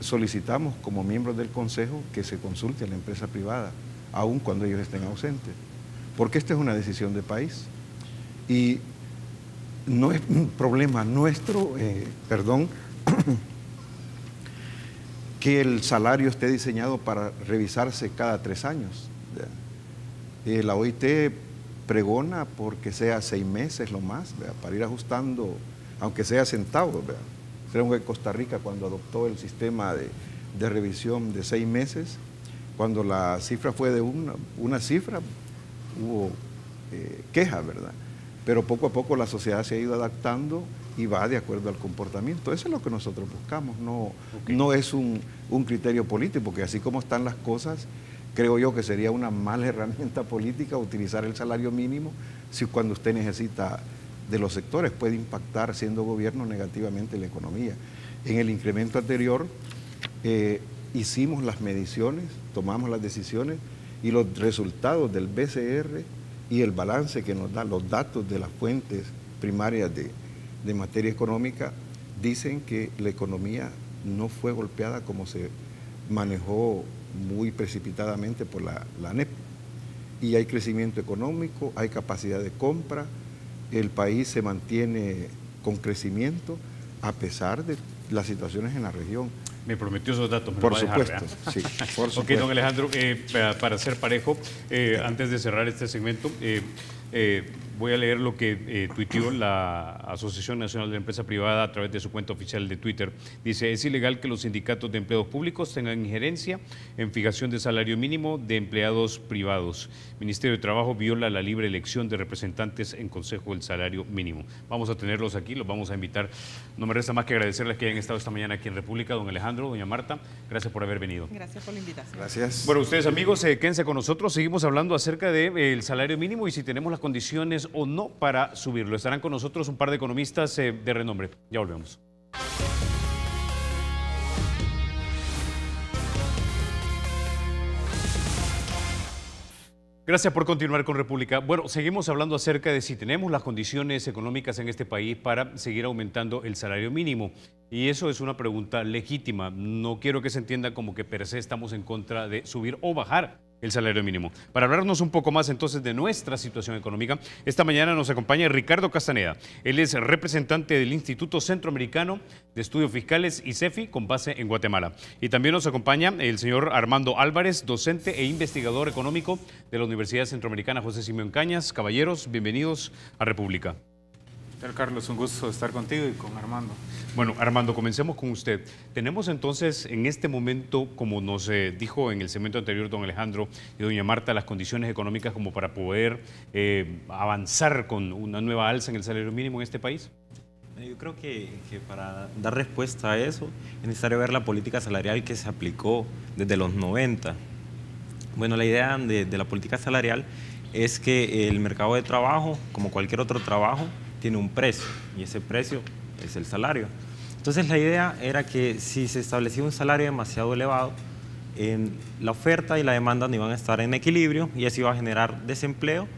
solicitamos como miembros del Consejo que se consulte a la empresa privada, aun cuando ellos estén ausentes, porque esta es una decisión de país. Y no es un problema nuestro, que el salario esté diseñado para revisarse cada 3 años. La OIT pregona porque sea 6 meses lo más, para ir ajustando, aunque sea centavos. Creo que Costa Rica, cuando adoptó el sistema de revisión de 6 meses, cuando la cifra fue de una cifra, hubo quejas, ¿verdad? Pero poco a poco la sociedad se ha ido adaptando y va de acuerdo al comportamiento. Eso es lo que nosotros buscamos, no es un criterio político, porque así como están las cosas, creo yo que sería una mala herramienta política utilizar el salario mínimo si cuando usted necesita de los sectores puede impactar, siendo gobierno, negativamente la economía. En el incremento anterior hicimos las mediciones, tomamos las decisiones y los resultados del BCR y el balance que nos da los datos de las fuentes primarias de materia económica dicen que la economía no fue golpeada como se manejó muy precipitadamente por la ANEP. Y hay crecimiento económico, hay capacidad de compra, el país se mantiene con crecimiento a pesar de las situaciones en la región. Me prometió esos datos. Por supuesto, sí, por supuesto. Ok, don Alejandro, para ser parejo, antes de cerrar este segmento, voy a leer lo que tuiteó la Asociación Nacional de Empresa Privada a través de su cuenta oficial de Twitter. Dice, es ilegal que los sindicatos de empleados públicos tengan injerencia en fijación de salario mínimo de empleados privados. Ministerio de Trabajo viola la libre elección de representantes en Consejo del Salario Mínimo. Vamos a tenerlos aquí, los vamos a invitar. No me resta más que agradecerles que hayan estado esta mañana aquí en República. Don Alejandro, doña Marta, gracias por haber venido. Gracias por la invitación. Gracias. Bueno, ustedes amigos, quédense con nosotros. Seguimos hablando acerca del salario mínimo y si tenemos las condiciones o no para subirlo. Estarán con nosotros un par de economistas de renombre. Ya volvemos. Gracias por continuar con República. Bueno, seguimos hablando acerca de si tenemos las condiciones económicas en este país para seguir aumentando el salario mínimo. Y eso es una pregunta legítima. No quiero que se entienda como que per se estamos en contra de subir o bajar el salario mínimo. Para hablarnos un poco más entonces de nuestra situación económica, esta mañana nos acompaña Ricardo Castaneda. Él es representante del Instituto Centroamericano de Estudios Fiscales, ICEFI, con base en Guatemala. Y también nos acompaña el señor Armando Álvarez, docente e investigador económico de la Universidad Centroamericana José Simeón Cañas. Caballeros, bienvenidos a República. Carlos, un gusto estar contigo y con Armando. Bueno, Armando, comencemos con usted. Tenemos entonces en este momento, como nos dijo en el segmento anterior don Alejandro y doña Marta, las condiciones económicas como para poder avanzar con una nueva alza en el salario mínimo en este país. Yo creo que para dar respuesta a eso es necesario ver la política salarial que se aplicó desde los 90. Bueno, la idea de la política salarial es que el mercado de trabajo, como cualquier otro trabajo, tiene un precio y ese precio es el salario. Entonces la idea era que si se establecía un salario demasiado elevado, la oferta y la demanda no iban a estar en equilibrio y eso iba a generar desempleo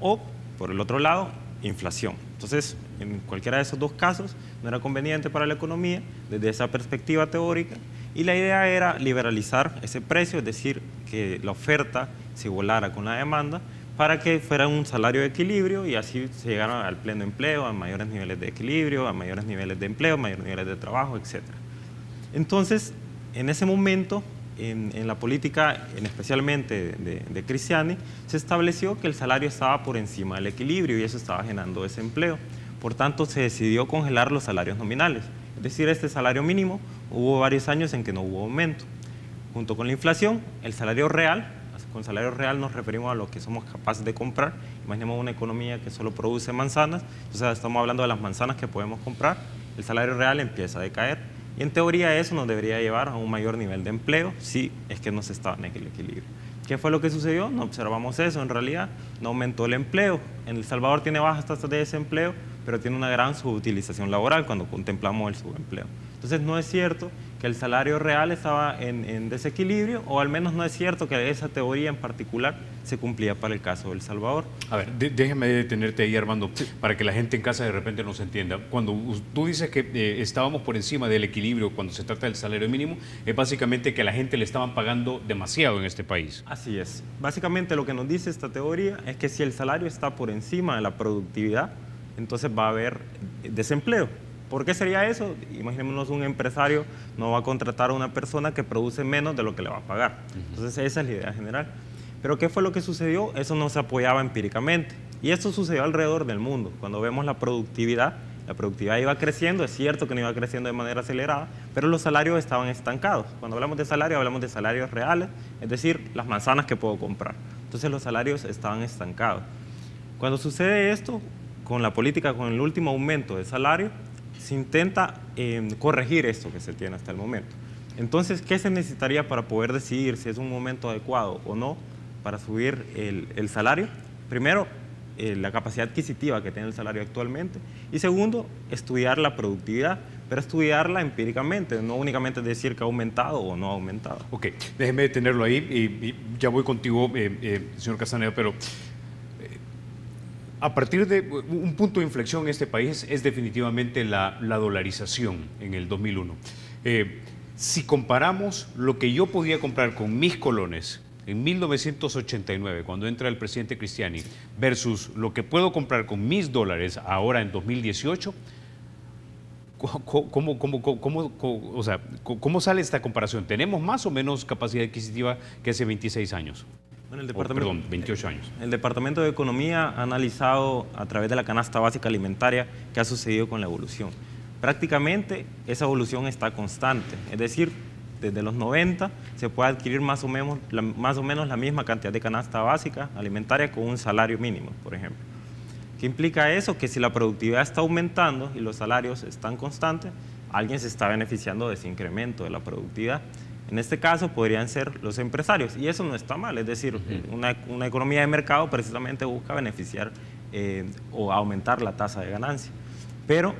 o, por el otro lado, inflación. Entonces, en cualquiera de esos dos casos no era conveniente para la economía desde esa perspectiva teórica y la idea era liberalizar ese precio, es decir, que la oferta se igualara con la demanda para que fuera un salario de equilibrio y así se llegara al pleno empleo, a mayores niveles de equilibrio, a mayores niveles de empleo, mayores niveles de trabajo, etc. Entonces, en ese momento, en la política, especialmente de Cristiani, se estableció que el salario estaba por encima del equilibrio y eso estaba generando desempleo. Por tanto, se decidió congelar los salarios nominales. Es decir, este salario mínimo, hubo varios años en que no hubo aumento. Junto con la inflación, el salario real, con salario real nos referimos a lo que somos capaces de comprar. Imaginemos una economía que solo produce manzanas, entonces estamos hablando de las manzanas que podemos comprar, el salario real empieza a decaer y en teoría eso nos debería llevar a un mayor nivel de empleo si es que no se está en el equilibrio. ¿Qué fue lo que sucedió? No observamos eso, en realidad no aumentó el empleo. En El Salvador tiene bajas tasas de desempleo, pero tiene una gran subutilización laboral cuando contemplamos el subempleo. Entonces no es cierto que el salario real estaba en desequilibrio, o al menos no es cierto que esa teoría en particular se cumplía para el caso de El Salvador. A ver, déjame detenerte ahí, Armando, para que la gente en casa de repente nos entienda. Cuando tú dices que estábamos por encima del equilibrio cuando se trata del salario mínimo, es básicamente que a la gente le estaban pagando demasiado en este país. Así es. Básicamente lo que nos dice esta teoría es que si el salario está por encima de la productividad, entonces va a haber desempleo. ¿Por qué sería eso? Imaginémonos, un empresario no va a contratar a una persona que produce menos de lo que le va a pagar. Entonces esa es la idea general. Pero ¿qué fue lo que sucedió? Eso no se apoyaba empíricamente. Y esto sucedió alrededor del mundo. Cuando vemos la productividad iba creciendo. Es cierto que no iba creciendo de manera acelerada, pero los salarios estaban estancados. Cuando hablamos de salario, hablamos de salarios reales, es decir, las manzanas que puedo comprar. Entonces los salarios estaban estancados. Cuando sucede esto, con la política, con el último aumento de salario, se intenta corregir esto que se tiene hasta el momento. Entonces, ¿qué se necesitaría para poder decidir si es un momento adecuado o no para subir el salario? Primero, la capacidad adquisitiva que tiene el salario actualmente, y segundo, estudiar la productividad, pero estudiarla empíricamente, no únicamente decir que ha aumentado o no ha aumentado. Ok, déjeme detenerlo ahí y ya voy contigo, señor Castaneda, pero a partir de un punto de inflexión en este país es definitivamente la dolarización en el 2001. Si comparamos lo que yo podía comprar con mis colones en 1989, cuando entra el presidente Cristiani, versus lo que puedo comprar con mis dólares ahora en 2018, ¿cómo sale esta comparación? ¿Tenemos más o menos capacidad adquisitiva que hace 26 años? Bueno, 28 años. El Departamento de Economía ha analizado a través de la canasta básica alimentaria qué ha sucedido con la evolución. Prácticamente esa evolución está constante, es decir, desde los 90 se puede adquirir más o menos la misma cantidad de canasta básica alimentaria con un salario mínimo, por ejemplo. ¿Qué implica eso? Que si la productividad está aumentando y los salarios están constantes, alguien se está beneficiando de ese incremento de la productividad. En este caso podrían ser los empresarios, y eso no está mal, es decir, una economía de mercado precisamente busca beneficiar o aumentar la tasa de ganancia. Pero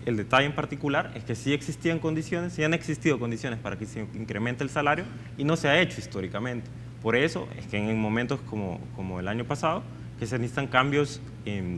el detalle en particular es que sí existían condiciones, sí han existido condiciones para que se incremente el salario y no se ha hecho históricamente. Por eso es que en momentos como el año pasado, que se necesitan cambios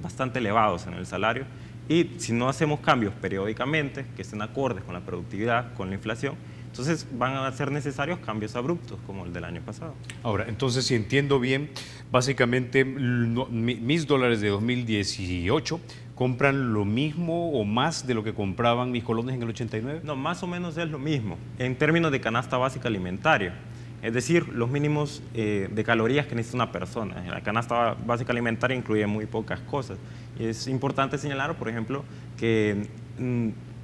bastante elevados en el salario, y si no hacemos cambios periódicamente que estén acordes con la productividad, con la inflación, entonces van a ser necesarios cambios abruptos como el del año pasado. Ahora, entonces, si entiendo bien, básicamente mis dólares de 2018 compran lo mismo o más de lo que compraban mis colones en el 89? No, más o menos es lo mismo en términos de canasta básica alimentaria. Es decir, los mínimos de calorías que necesita una persona. La canasta básica alimentaria incluye muy pocas cosas. Y es importante señalar, por ejemplo, que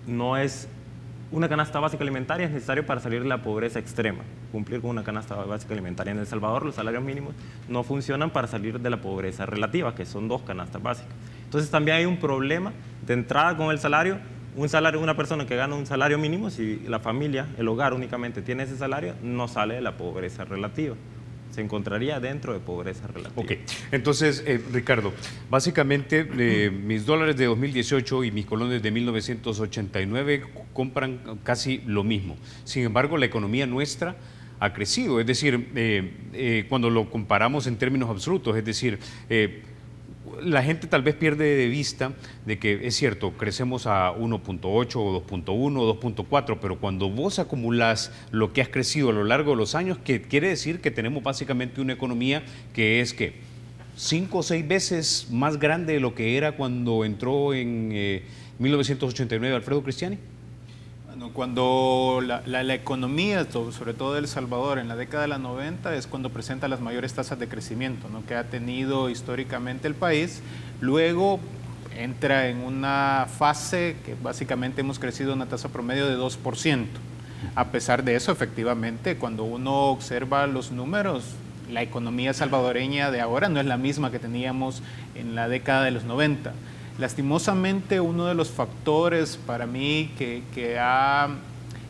no es una canasta básica alimentaria es necesario para salir de la pobreza extrema. Cumplir con una canasta básica alimentaria. En El Salvador los salarios mínimos no funcionan para salir de la pobreza relativa, que son 2 canastas básicas. Entonces también hay un problema de entrada con el salario. Una persona que gana un salario mínimo, si la familia, el hogar únicamente tiene ese salario, no sale de la pobreza relativa. Se encontraría dentro de pobreza relativa. Ok, entonces, Ricardo, básicamente mis dólares de 2018 y mis colones de 1989 compran casi lo mismo. Sin embargo, la economía nuestra ha crecido, es decir, cuando lo comparamos en términos absolutos, es decir, la gente tal vez pierde de vista de que es cierto, crecemos a 1.8 o 2.1 o 2.4, pero cuando vos acumulás lo que has crecido a lo largo de los años, que quiere decir que tenemos básicamente una economía que es que 5 o 6 veces más grande de lo que era cuando entró en 1989 Alfredo Cristiani. Bueno, cuando la economía, sobre todo de El Salvador, en la década de los 90 es cuando presenta las mayores tasas de crecimiento, ¿no?, que ha tenido históricamente el país. Luego entra en una fase que básicamente hemos crecido a una tasa promedio de 2%. A pesar de eso, efectivamente, cuando uno observa los números, la economía salvadoreña de ahora no es la misma que teníamos en la década de los 90. Lastimosamente, uno de los factores para mí que ha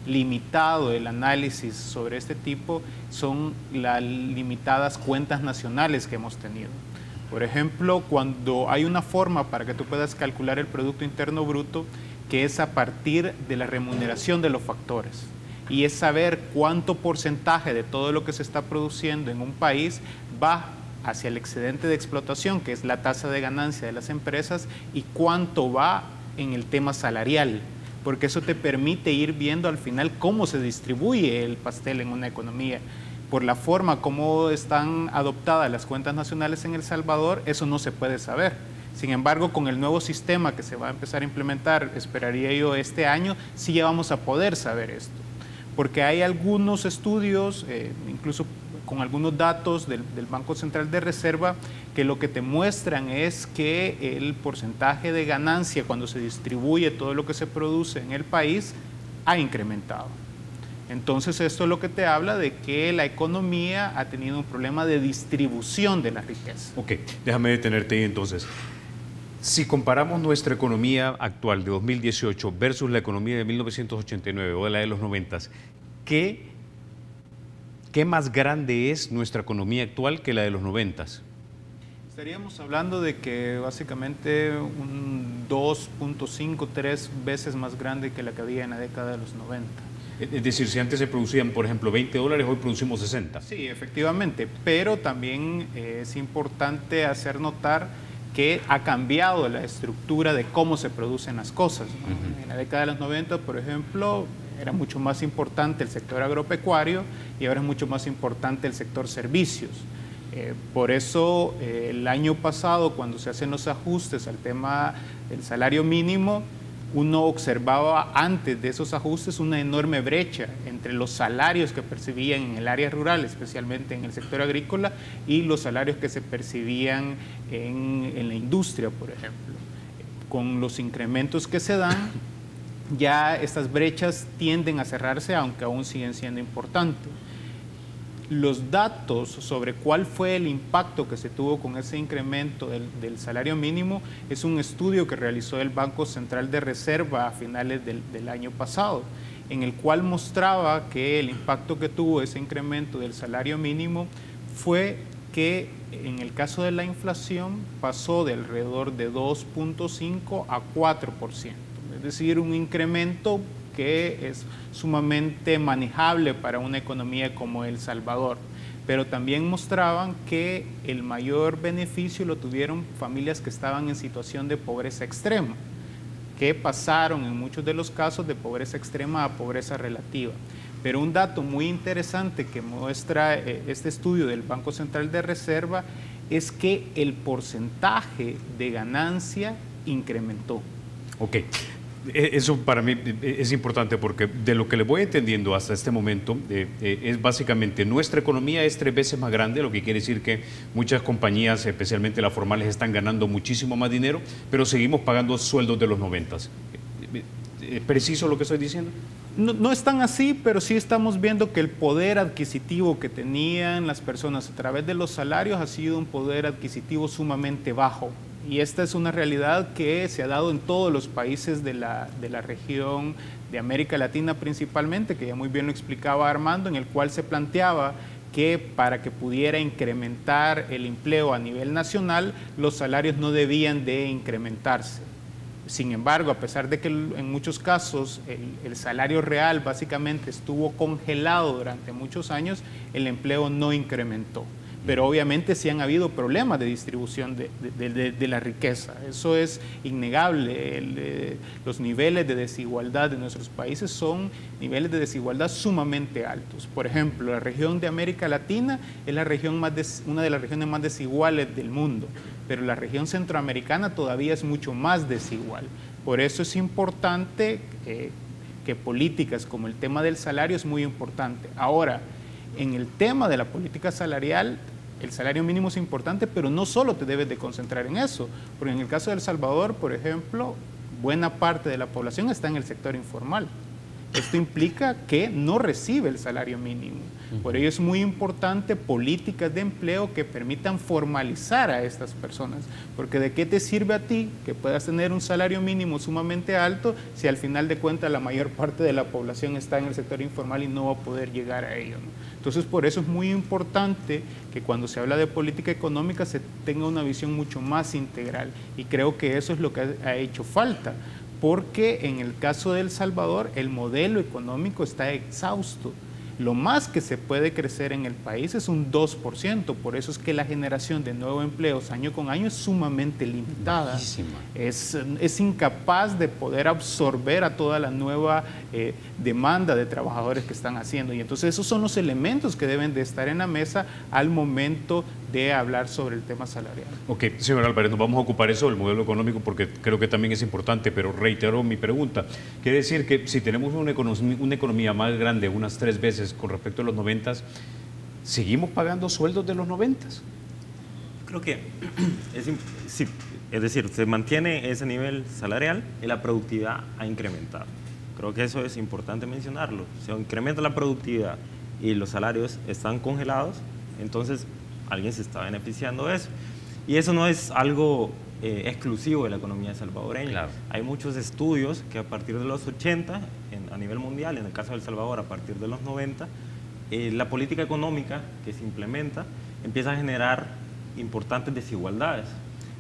limitado el análisis sobre este tipo son las limitadas cuentas nacionales que hemos tenido. Por ejemplo, cuando hay una forma para que tú puedas calcular el Producto Interno Bruto, que es a partir de la remuneración de los factores. y es saber cuánto porcentaje de todo lo que se está produciendo en un país va hacia el excedente de explotación, que es la tasa de ganancia de las empresas, y cuánto va en el tema salarial, porque eso te permite ir viendo al final cómo se distribuye el pastel en una economía. Por la forma como están adoptadas las cuentas nacionales en El Salvador, eso no se puede saber. Sin embargo, con el nuevo sistema que se va a empezar a implementar, esperaría yo este año, sí ya vamos a poder saber esto. Porque hay algunos estudios, incluso con algunos datos del Banco Central de Reserva, que lo que te muestran es que el porcentaje de ganancia cuando se distribuye todo lo que se produce en el país ha incrementado. Entonces esto es lo que te habla de que la economía ha tenido un problema de distribución de la riqueza. Ok, déjame detenerte ahí entonces. Si comparamos nuestra economía actual de 2018 versus la economía de 1989 o de la de los 90, ¿qué más grande es nuestra economía actual que la de los 90? Estaríamos hablando de que básicamente un 2.5, 3 veces más grande que la que había en la década de los 90. Es decir, si antes se producían, por ejemplo, $20, hoy producimos 60. Sí, efectivamente, pero también es importante hacer notar que ha cambiado la estructura de cómo se producen las cosas, ¿no? En la década de los 90, por ejemplo, era mucho más importante el sector agropecuario y ahora es mucho más importante el sector servicios. Por eso, el año pasado, cuando se hacen los ajustes al tema del salario mínimo, uno observaba antes de esos ajustes una enorme brecha entre los salarios que percibían en el área rural, especialmente en el sector agrícola, y los salarios que se percibían en la industria, por ejemplo. Con los incrementos que se dan, ya estas brechas tienden a cerrarse, aunque aún siguen siendo importantes. Los datos sobre cuál fue el impacto que se tuvo con ese incremento del salario mínimo es un estudio que realizó el Banco Central de Reserva a finales del año pasado, en el cual mostraba que el impacto que tuvo ese incremento del salario mínimo fue que en el caso de la inflación pasó de alrededor de 2.5 a 4%, es decir, un incremento que es sumamente manejable para una economía como El Salvador, pero también mostraban que el mayor beneficio lo tuvieron familias que estaban en situación de pobreza extrema, que pasaron en muchos de los casos de pobreza extrema a pobreza relativa. Pero un dato muy interesante que muestra este estudio del Banco Central de Reserva es que el porcentaje de ganancia incrementó. Ok. Eso para mí es importante porque de lo que le voy entendiendo hasta este momento es básicamente nuestra economía es 3 veces más grande, lo que quiere decir que muchas compañías, especialmente las formales, están ganando muchísimo más dinero, pero seguimos pagando sueldos de los 90. ¿Es preciso lo que estoy diciendo? No es tan así, pero sí estamos viendo que el poder adquisitivo que tenían las personas a través de los salarios ha sido un poder adquisitivo sumamente bajo. Y esta es una realidad que se ha dado en todos los países de la región de América Latina principalmente, que ya muy bien lo explicaba Armando, en el cual se planteaba que para que pudiera incrementar el empleo a nivel nacional, los salarios no debían de incrementarse. Sin embargo, a pesar de que en muchos casos el salario real básicamente estuvo congelado durante muchos años, el empleo no incrementó. Pero obviamente sí han habido problemas de distribución de la riqueza. Eso es innegable. Los niveles de desigualdad de nuestros países son niveles de desigualdad sumamente altos. Por ejemplo, la región de América Latina es una de las regiones más desiguales del mundo, pero la región centroamericana todavía es mucho más desigual. Por eso es importante que políticas como el tema del salario es muy importante. Ahora, en el tema de la política salarial, el salario mínimo es importante, pero no solo te debes de concentrar en eso, porque en el caso de El Salvador, por ejemplo, buena parte de la población está en el sector informal. Esto implica que no recibe el salario mínimo. Por ello es muy importante políticas de empleo que permitan formalizar a estas personas, porque ¿de qué te sirve a ti que puedas tener un salario mínimo sumamente alto si al final de cuentas la mayor parte de la población está en el sector informal y no va a poder llegar a ello, ¿no? Entonces, por eso es muy importante que cuando se habla de política económica se tenga una visión mucho más integral, y creo que eso es lo que ha hecho falta, porque en el caso de El Salvador el modelo económico está exhausto. Lo más que se puede crecer en el país es un 2%, por eso es que la generación de nuevos empleos año con año es sumamente limitada. Es incapaz de poder absorber a toda la nueva demanda de trabajadores que están haciendo. Y entonces esos son los elementos que deben de estar en la mesa al momento de hablar sobre el tema salarial. Ok, señor Álvarez, nos vamos a ocupar eso del modelo económico porque creo que también es importante, pero reitero mi pregunta. Quiere decir que si tenemos una economía más grande, unas 3 veces con respecto a los 90, ¿seguimos pagando sueldos de los 90? Creo que sí, es decir, se mantiene ese nivel salarial y la productividad ha incrementado. Creo que eso es importante mencionarlo. Se incrementa la productividad y los salarios están congelados, entonces alguien se está beneficiando de eso. Y eso no es algo exclusivo de la economía salvadoreña. Claro. Hay muchos estudios que a partir de los 80, a nivel mundial, en el caso de El Salvador a partir de los 90, la política económica que se implementa empieza a generar importantes desigualdades.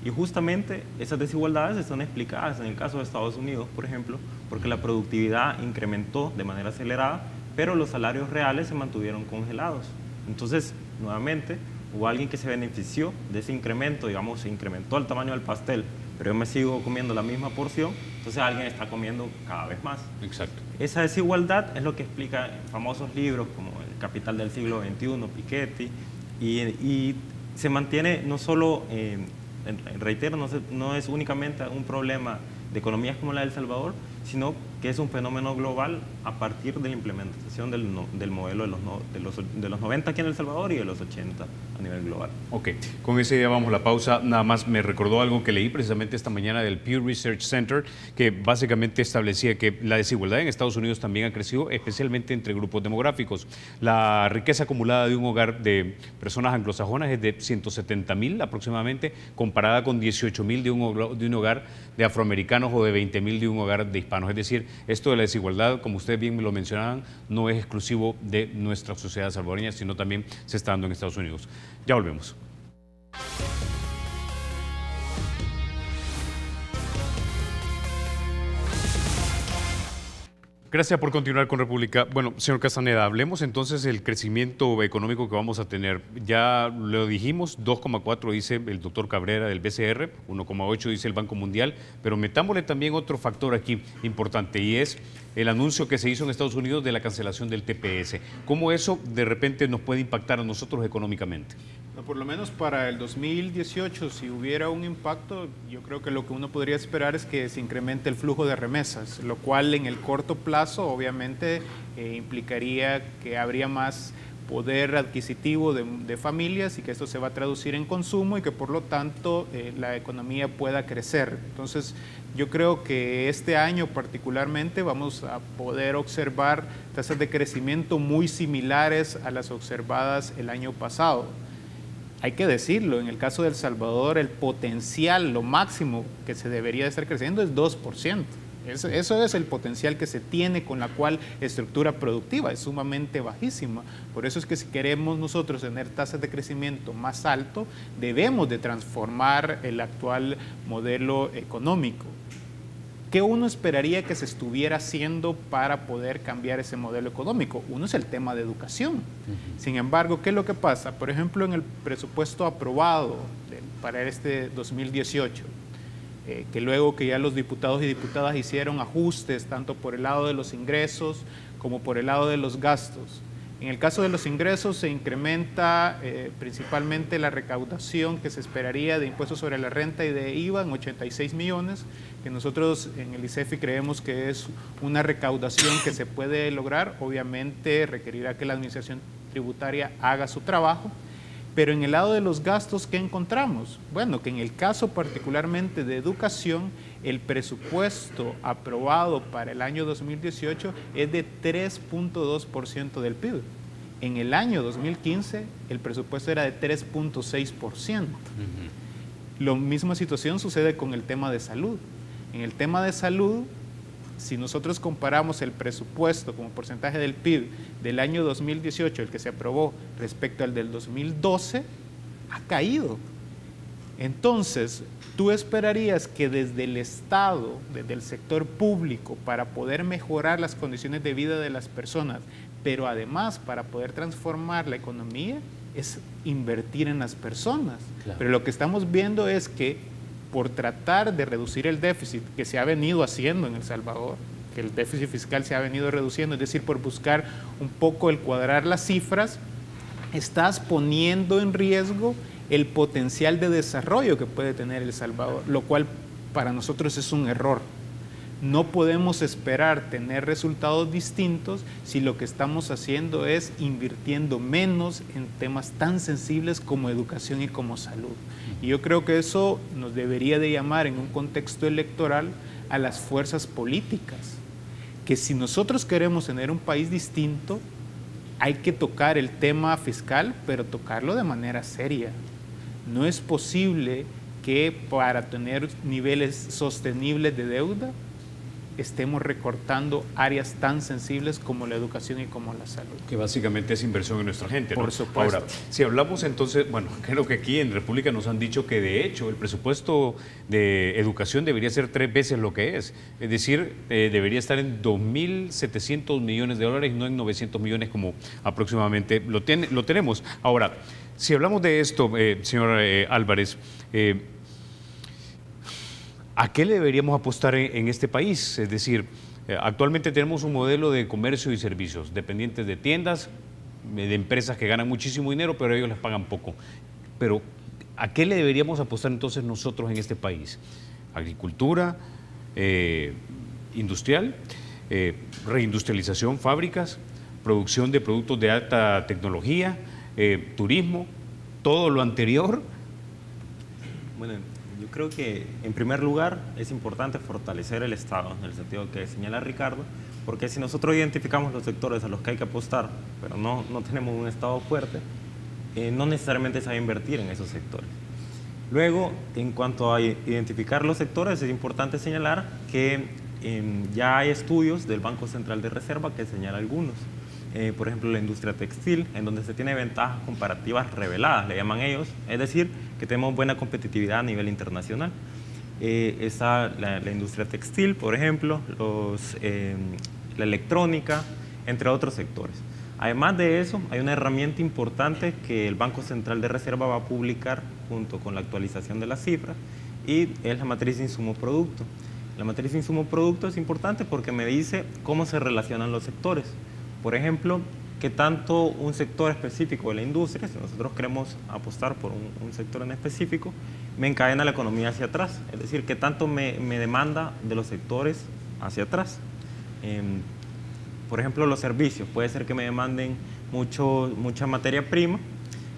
Y justamente esas desigualdades están explicadas en el caso de Estados Unidos, por ejemplo, porque la productividad incrementó de manera acelerada, pero los salarios reales se mantuvieron congelados. Entonces, nuevamente, hubo alguien que se benefició de ese incremento, digamos, se incrementó el tamaño del pastel, pero yo me sigo comiendo la misma porción, entonces alguien está comiendo cada vez más. Exacto. Esa desigualdad es lo que explica en famosos libros como El Capital del siglo XXI, Piketty, y se mantiene no solo, reitero, no es únicamente un problema de economías como la de El Salvador, sino que es un fenómeno global a partir de la implementación del modelo de los 90 aquí en El Salvador y de los 80 a nivel global. Ok, con esa idea vamos a la pausa. Nada más me recordó algo que leí precisamente esta mañana del Pew Research Center, que básicamente establecía que la desigualdad en Estados Unidos también ha crecido, especialmente entre grupos demográficos. La riqueza acumulada de un hogar de personas anglosajonas es de 170,000 aproximadamente, comparada con 18,000 de un hogar de afroamericanos o de 20,000 de un hogar de hispanos. Es decir, esto de la desigualdad, como ustedes bien me lo mencionaban, no es exclusivo de nuestra sociedad salvadoreña, sino también se está dando en Estados Unidos. Ya volvemos. Gracias por continuar con República. Bueno, señor Castaneda, hablemos entonces del crecimiento económico que vamos a tener. Ya lo dijimos, 2,4 dice el doctor Cabrera del BCR, 1,8 dice el Banco Mundial, pero metámosle también otro factor aquí importante y es el anuncio que se hizo en Estados Unidos de la cancelación del TPS. ¿Cómo eso de repente nos puede impactar a nosotros económicamente? Por lo menos para el 2018, si hubiera un impacto, yo creo que lo que uno podría esperar es que se incremente el flujo de remesas, lo cual en el corto plazo obviamente implicaría que habría más poder adquisitivo de familias y que esto se va a traducir en consumo y que por lo tanto la economía pueda crecer. Entonces yo creo que este año particularmente vamos a poder observar tasas de crecimiento muy similares a las observadas el año pasado. Hay que decirlo, en el caso de El Salvador el potencial, lo máximo que se debería de estar creciendo es 2%. Eso es el potencial que se tiene con la cual estructura productiva es sumamente bajísima. Por eso es que si queremos nosotros tener tasas de crecimiento más alto, debemos de transformar el actual modelo económico. ¿Qué uno esperaría que se estuviera haciendo para poder cambiar ese modelo económico? Uno es el tema de educación. Sin embargo, ¿qué es lo que pasa? Por ejemplo, en el presupuesto aprobado para este 2018, que luego que ya los diputados y diputadas hicieron ajustes tanto por el lado de los ingresos como por el lado de los gastos. En el caso de los ingresos se incrementa principalmente la recaudación que se esperaría de impuestos sobre la renta y de IVA en 86 millones, que nosotros en el ICEFI creemos que es una recaudación que se puede lograr. Obviamente requerirá que la administración tributaria haga su trabajo, pero en el lado de los gastos, ¿qué encontramos? Bueno, que en el caso particularmente de educación, el presupuesto aprobado para el año 2018 es de 3.2% del PIB. En el año 2015 el presupuesto era de 3.6%. La misma situación sucede con el tema de salud. En el tema de salud, si nosotros comparamos el presupuesto como porcentaje del PIB del año 2018, el que se aprobó, respecto al del 2012, ha caído. Entonces, tú esperarías que desde el Estado, desde el sector público, para poder mejorar las condiciones de vida de las personas, pero además para poder transformar la economía, es invertir en las personas. Claro. Pero lo que estamos viendo es que por tratar de reducir el déficit que se ha venido haciendo en El Salvador, que el déficit fiscal se ha venido reduciendo, es decir, por buscar un poco el cuadrar las cifras, estás poniendo en riesgo el potencial de desarrollo que puede tener El Salvador, lo cual para nosotros es un error. No podemos esperar tener resultados distintos si lo que estamos haciendo es invirtiendo menos en temas tan sensibles como educación y como salud. Y yo creo que eso nos debería de llamar en un contexto electoral a las fuerzas políticas, que si nosotros queremos tener un país distinto, hay que tocar el tema fiscal, pero tocarlo de manera seria. No es posible que para tener niveles sostenibles de deuda estemos recortando áreas tan sensibles como la educación y como la salud. Que básicamente es inversión en nuestra gente, ¿no? Por supuesto. Ahora, si hablamos entonces, bueno, creo que aquí en República nos han dicho que de hecho el presupuesto de educación debería ser 3 veces lo que es. Es decir, debería estar en 2.700 millones de dólares, no en 900 millones como aproximadamente lo tenemos. Ahora, si hablamos de esto, señor Álvarez, ¿a qué le deberíamos apostar en este país? Es decir, actualmente tenemos un modelo de comercio y servicios, dependientes de tiendas, de empresas que ganan muchísimo dinero, pero ellos les pagan poco. Pero, ¿a qué le deberíamos apostar entonces nosotros en este país? Agricultura, industrial, reindustrialización, fábricas, producción de productos de alta tecnología, turismo, todo lo anterior. Bueno, yo creo que en primer lugar es importante fortalecer el Estado, en el sentido que señala Ricardo, porque si nosotros identificamos los sectores a los que hay que apostar, pero no tenemos un Estado fuerte, no necesariamente se va a invertir en esos sectores. Luego, en cuanto a identificar los sectores, es importante señalar que ya hay estudios del Banco Central de Reserva que señalan algunos. Por ejemplo, la industria textil, en donde se tiene ventajas comparativas reveladas, le llaman ellos, es decir, que tenemos buena competitividad a nivel internacional. Está la industria textil, por ejemplo, la electrónica, entre otros sectores. Además de eso, hay una herramienta importante que el Banco Central de Reserva va a publicar junto con la actualización de las cifras, y es la matriz de insumo-producto. La matriz de insumo-producto es importante porque me dice cómo se relacionan los sectores. Por ejemplo, que tanto un sector específico de la industria, si nosotros queremos apostar por un sector en específico, me encadena la economía hacia atrás. Es decir, que tanto me demanda de los sectores hacia atrás. Por ejemplo, los servicios. Puede ser que me demanden mucha materia prima,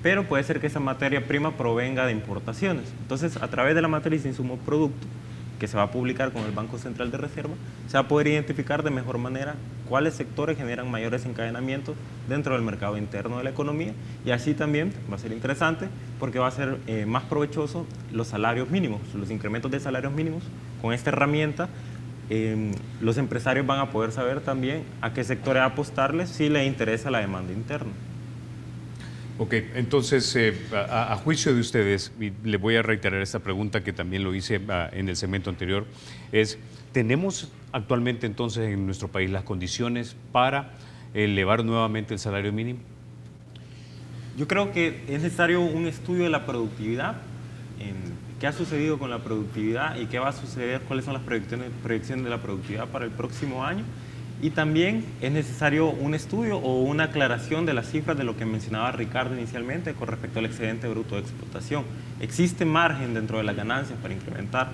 pero puede ser que esa materia prima provenga de importaciones. Entonces, a través de la matriz de insumo-producto, que se va a publicar con el Banco Central de Reserva, se va a poder identificar de mejor manera cuáles sectores generan mayores encadenamientos dentro del mercado interno de la economía, y así también va a ser interesante porque va a ser más provechoso los salarios mínimos, los incrementos de salarios mínimos. Con esta herramienta los empresarios van a poder saber también a qué sectores apostarles si les interesa la demanda interna. Ok, entonces, a juicio de ustedes, y le voy a reiterar esta pregunta que también lo hice en el segmento anterior, es, ¿tenemos actualmente entonces en nuestro país las condiciones para elevar nuevamente el salario mínimo? Yo creo que es necesario un estudio de la productividad, qué ha sucedido con la productividad y qué va a suceder, cuáles son las proyecciones de la productividad para el próximo año. Y también es necesario un estudio o una aclaración de las cifras de lo que mencionaba Ricardo inicialmente con respecto al excedente bruto de explotación. ¿Existe margen dentro de las ganancias para incrementar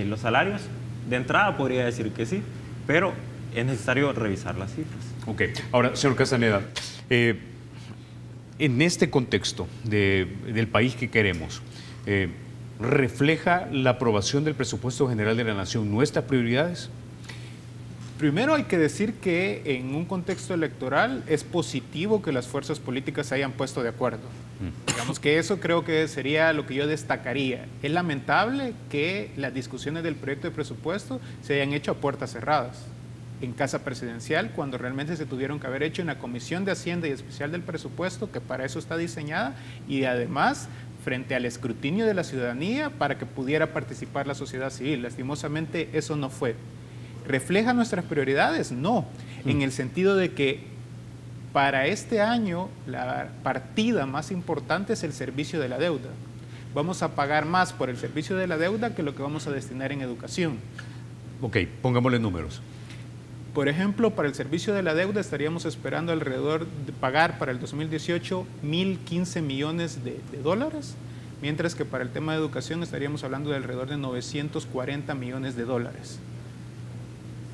los salarios? De entrada podría decir que sí, pero es necesario revisar las cifras. Ok, ahora, señor Castaneda, en este contexto del país que queremos, ¿refleja la aprobación del presupuesto general de la Nación nuestras prioridades? Primero hay que decir que en un contexto electoral es positivo que las fuerzas políticas se hayan puesto de acuerdo. Digamos que eso creo que sería lo que yo destacaría. Es lamentable que las discusiones del proyecto de presupuesto se hayan hecho a puertas cerradas en Casa Presidencial, cuando realmente se tuvieron que haber hecho una comisión de Hacienda y especial del presupuesto, que para eso está diseñada, y además frente al escrutinio de la ciudadanía para que pudiera participar la sociedad civil. Lastimosamente eso no fue. ¿Refleja nuestras prioridades? No, en el sentido de que para este año la partida más importante es el servicio de la deuda. Vamos a pagar más por el servicio de la deuda que lo que vamos a destinar en educación. Ok, pongámosle números. Por ejemplo, para el servicio de la deuda estaríamos esperando alrededor de pagar para el 2018 1.015 millones de dólares, mientras que para el tema de educación estaríamos hablando de alrededor de 940 millones de dólares.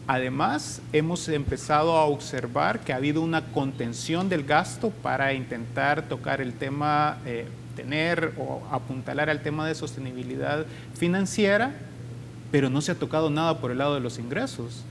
Además, hemos empezado a observar que ha habido una contención del gasto para intentar tocar el tema, tener o apuntalar al tema de sostenibilidad financiera, pero no se ha tocado nada por el lado de los ingresos.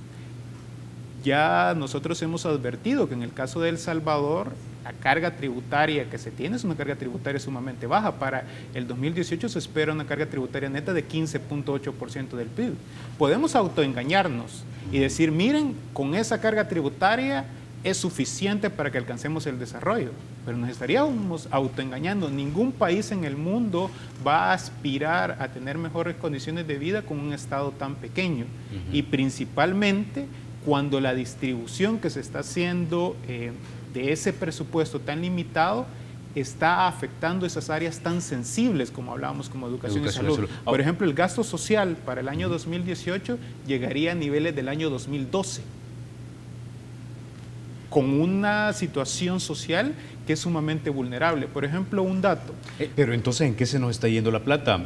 Ya nosotros hemos advertido que en el caso de El Salvador, la carga tributaria que se tiene es una carga tributaria sumamente baja. Para el 2018 se espera una carga tributaria neta de 15.8% del PIB. Podemos autoengañarnos y decir, miren, con esa carga tributaria es suficiente para que alcancemos el desarrollo, pero nos estaríamos autoengañando. Ningún país en el mundo va a aspirar a tener mejores condiciones de vida con un Estado tan pequeño. Y principalmente cuando la distribución que se está haciendo de ese presupuesto tan limitado está afectando esas áreas tan sensibles como hablábamos, como educación y salud. Por ejemplo, el gasto social para el año 2018 llegaría a niveles del año 2012, con una situación social que es sumamente vulnerable. Por ejemplo, un dato. Pero entonces, ¿en qué se nos está yendo la plata?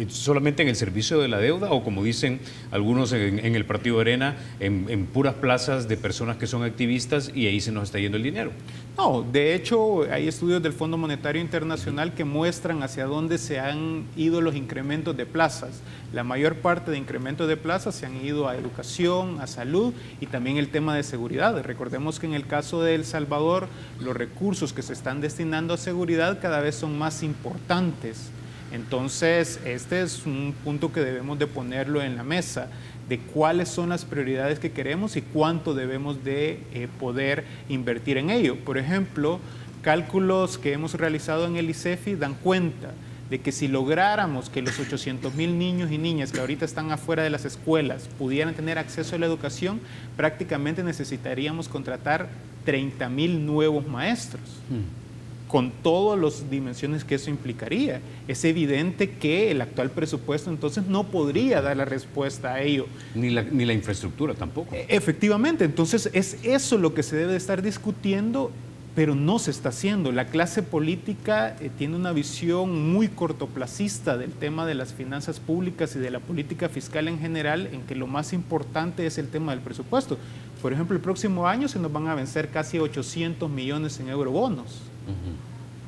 ¿Solamente en el servicio de la deuda o, como dicen algunos en el Partido Arena, en puras plazas de personas que son activistas y ahí se nos está yendo el dinero? No, de hecho hay estudios del Fondo Monetario Internacional que muestran hacia dónde se han ido los incrementos de plazas. La mayor parte de incrementos de plazas se han ido a educación, a salud y también el tema de seguridad. Recordemos que en el caso de El Salvador, los recursos que se están destinando a seguridad cada vez son más importantes. Entonces, este es un punto que debemos de ponerlo en la mesa, de cuáles son las prioridades que queremos y cuánto debemos de poder invertir en ello. Por ejemplo, cálculos que hemos realizado en el ICEFI dan cuenta de que si lográramos que los 800,000 niños y niñas que ahorita están afuera de las escuelas pudieran tener acceso a la educación, prácticamente necesitaríamos contratar 30,000 nuevos maestros, con todas las dimensiones que eso implicaría. Es evidente que el actual presupuesto entonces no podría dar la respuesta a ello. Ni la infraestructura tampoco. Efectivamente, entonces es eso lo que se debe de estar discutiendo, pero no se está haciendo. La clase política tiene una visión muy cortoplacista del tema de las finanzas públicas y de la política fiscal en general, en que lo más importante es el tema del presupuesto. Por ejemplo, el próximo año se nos van a vencer casi 800 millones en eurobonos.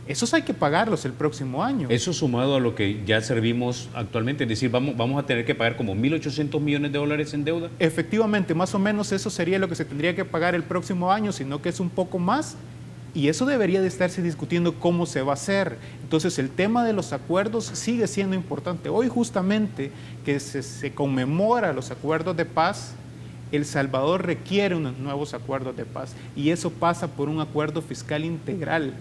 Esos hay que pagarlos el próximo año. Eso sumado a lo que ya servimos actualmente, es decir, vamos a tener que pagar como 1.800 millones de dólares en deuda. Efectivamente, más o menos eso sería lo que se tendría que pagar el próximo año, sino que es un poco más. Y eso debería de estarse discutiendo cómo se va a hacer. Entonces, el tema de los acuerdos sigue siendo importante. Hoy justamente que se conmemora los acuerdos de paz, El Salvador requiere unos nuevos acuerdos de paz y eso pasa por un acuerdo fiscal integral.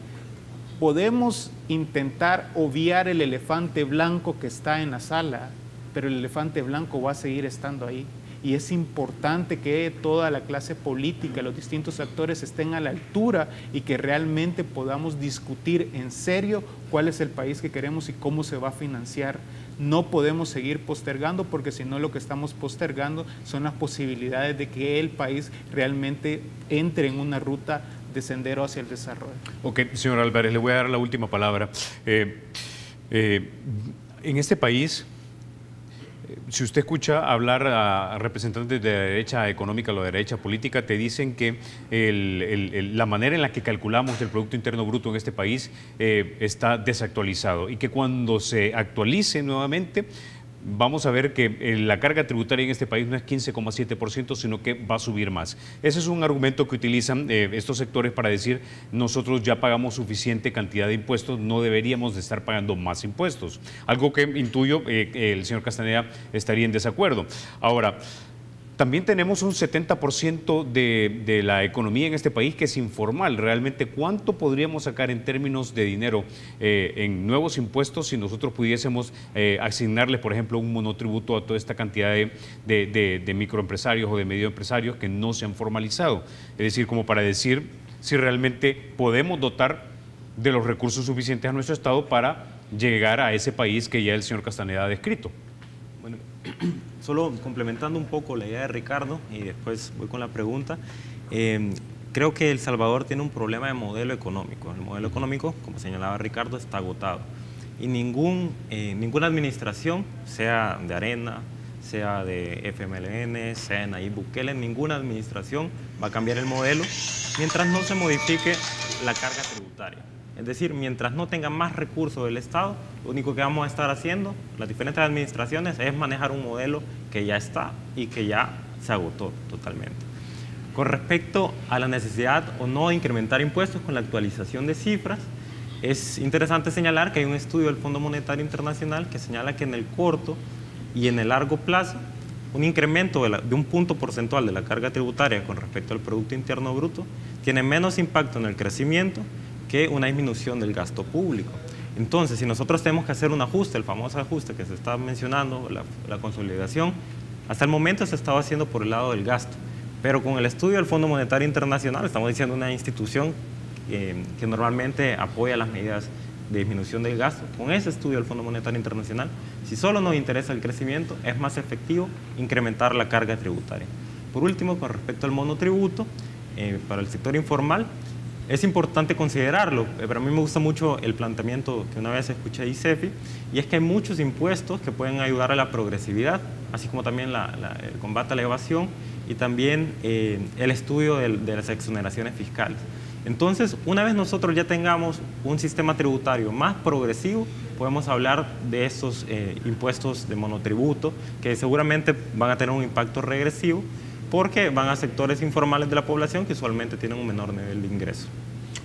Podemos intentar obviar el elefante blanco que está en la sala, pero el elefante blanco va a seguir estando ahí. Y es importante que toda la clase política, los distintos actores estén a la altura y que realmente podamos discutir en serio cuál es el país que queremos y cómo se va a financiar. No podemos seguir postergando porque si no lo que estamos postergando son las posibilidades de que el país realmente entre en una ruta de sendero hacia el desarrollo. Ok, señor Álvarez, le voy a dar la última palabra. En este país, si usted escucha hablar a representantes de la derecha económica o la derecha política, te dicen que la manera en la que calculamos el Producto Interno Bruto en este país está desactualizado y que cuando se actualice nuevamente vamos a ver que la carga tributaria en este país no es 15,7%, sino que va a subir más. Ese es un argumento que utilizan estos sectores para decir nosotros ya pagamos suficiente cantidad de impuestos, no deberíamos de estar pagando más impuestos. Algo que intuyo el señor Castañeda estaría en desacuerdo. Ahora, También tenemos un 70% de la economía en este país que es informal. Realmente, ¿cuánto podríamos sacar en términos de dinero en nuevos impuestos si nosotros pudiésemos asignarle, por ejemplo, un monotributo a toda esta cantidad de microempresarios o de medio empresarios que no se han formalizado? Es decir, como para decir si realmente podemos dotar de los recursos suficientes a nuestro Estado para llegar a ese país que ya el señor Castañeda ha descrito. Bueno, solo complementando un poco la idea de Ricardo y después voy con la pregunta. Creo que El Salvador tiene un problema de modelo económico. El modelo económico, como señalaba Ricardo, está agotado. Y ninguna administración, sea de Arena, sea de FMLN, sea de Nayib Bukele, ninguna administración va a cambiar el modelo mientras no se modifique la carga tributaria. Es decir, mientras no tengan más recursos del Estado, lo único que vamos a estar haciendo, las diferentes administraciones, es manejar un modelo que ya está y que ya se agotó totalmente. Con respecto a la necesidad o no de incrementar impuestos con la actualización de cifras, es interesante señalar que hay un estudio del Fondo Monetario Internacional que señala que en el corto y en el largo plazo, un incremento de un punto porcentual de la carga tributaria con respecto al Producto Interno Bruto tiene menos impacto en el crecimiento que una disminución del gasto público. Entonces, si nosotros tenemos que hacer un ajuste, el famoso ajuste que se está mencionando, la consolidación, hasta el momento se estaba haciendo por el lado del gasto, pero con el estudio del Fondo Monetario Internacional, estamos diciendo una institución que normalmente apoya las medidas de disminución del gasto, con ese estudio del Fondo Monetario Internacional, si solo nos interesa el crecimiento, es más efectivo incrementar la carga tributaria. Por último, con respecto al monotributo, para el sector informal, es importante considerarlo, pero a mí me gusta mucho el planteamiento que una vez escuché de ICEFI, y es que hay muchos impuestos que pueden ayudar a la progresividad, así como también el combate a la evasión y también el estudio de las exoneraciones fiscales. Entonces, una vez nosotros ya tengamos un sistema tributario más progresivo, podemos hablar de esos impuestos de monotributo, que seguramente van a tener un impacto regresivo, porque van a sectores informales de la población que usualmente tienen un menor nivel de ingreso.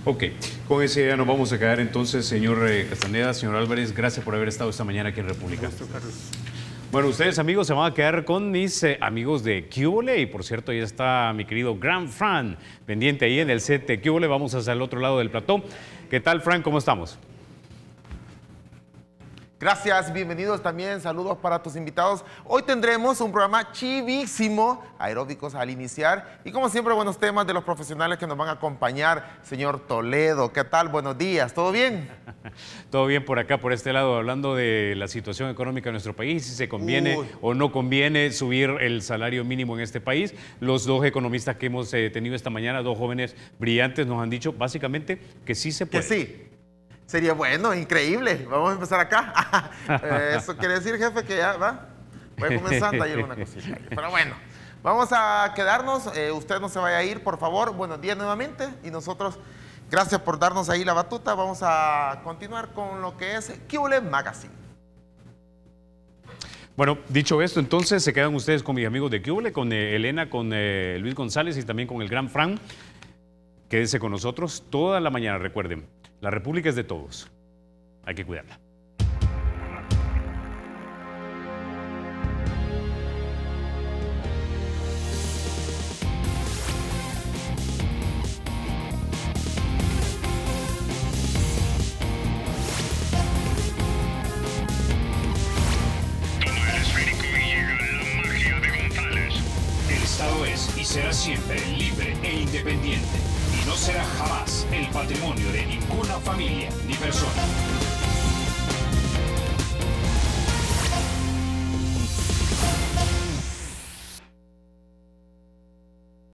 Ok, con esa idea nos vamos a quedar entonces, señor Castañeda, señor Álvarez, gracias por haber estado esta mañana aquí en República. Bueno, ustedes amigos se van a quedar con mis amigos de Cubole, y por cierto, ya está mi querido Gran Fran pendiente ahí en el set de Cubole. Vamos hacia el otro lado del plató. ¿Qué tal, Fran? ¿Cómo estamos? Gracias, bienvenidos también, saludos para tus invitados. Hoy tendremos un programa chivísimo, aeróbicos al iniciar, y como siempre, buenos temas de los profesionales que nos van a acompañar. Señor Toledo, ¿qué tal? Buenos días, ¿todo bien? Todo bien por acá, por este lado, hablando de la situación económica de nuestro país, si se conviene o no conviene subir el salario mínimo en este país. Los dos economistas que hemos tenido esta mañana, dos jóvenes brillantes, nos han dicho básicamente que sí se puede. Que sí. Sería bueno, increíble. Vamos a empezar acá. Eso quiere decir, jefe, que ya va. Voy comenzando ahí alguna cosita. Pero bueno, vamos a quedarnos. Usted no se vaya a ir, por favor. Buenos días nuevamente. Y nosotros, gracias por darnos ahí la batuta. Vamos a continuar con lo que es Cubole Magazine. Bueno, dicho esto, entonces se quedan ustedes con mis amigos de Cubole, con Elena, con Luis González y también con el Gran Fran. Quédense con nosotros toda la mañana, recuerden. La República es de todos. Hay que cuidarla. Toma el esférico y llega la magia de González. El Estado es y será siempre libre e independiente. Y no será jamás el patrimonio de ninguna familia ni persona.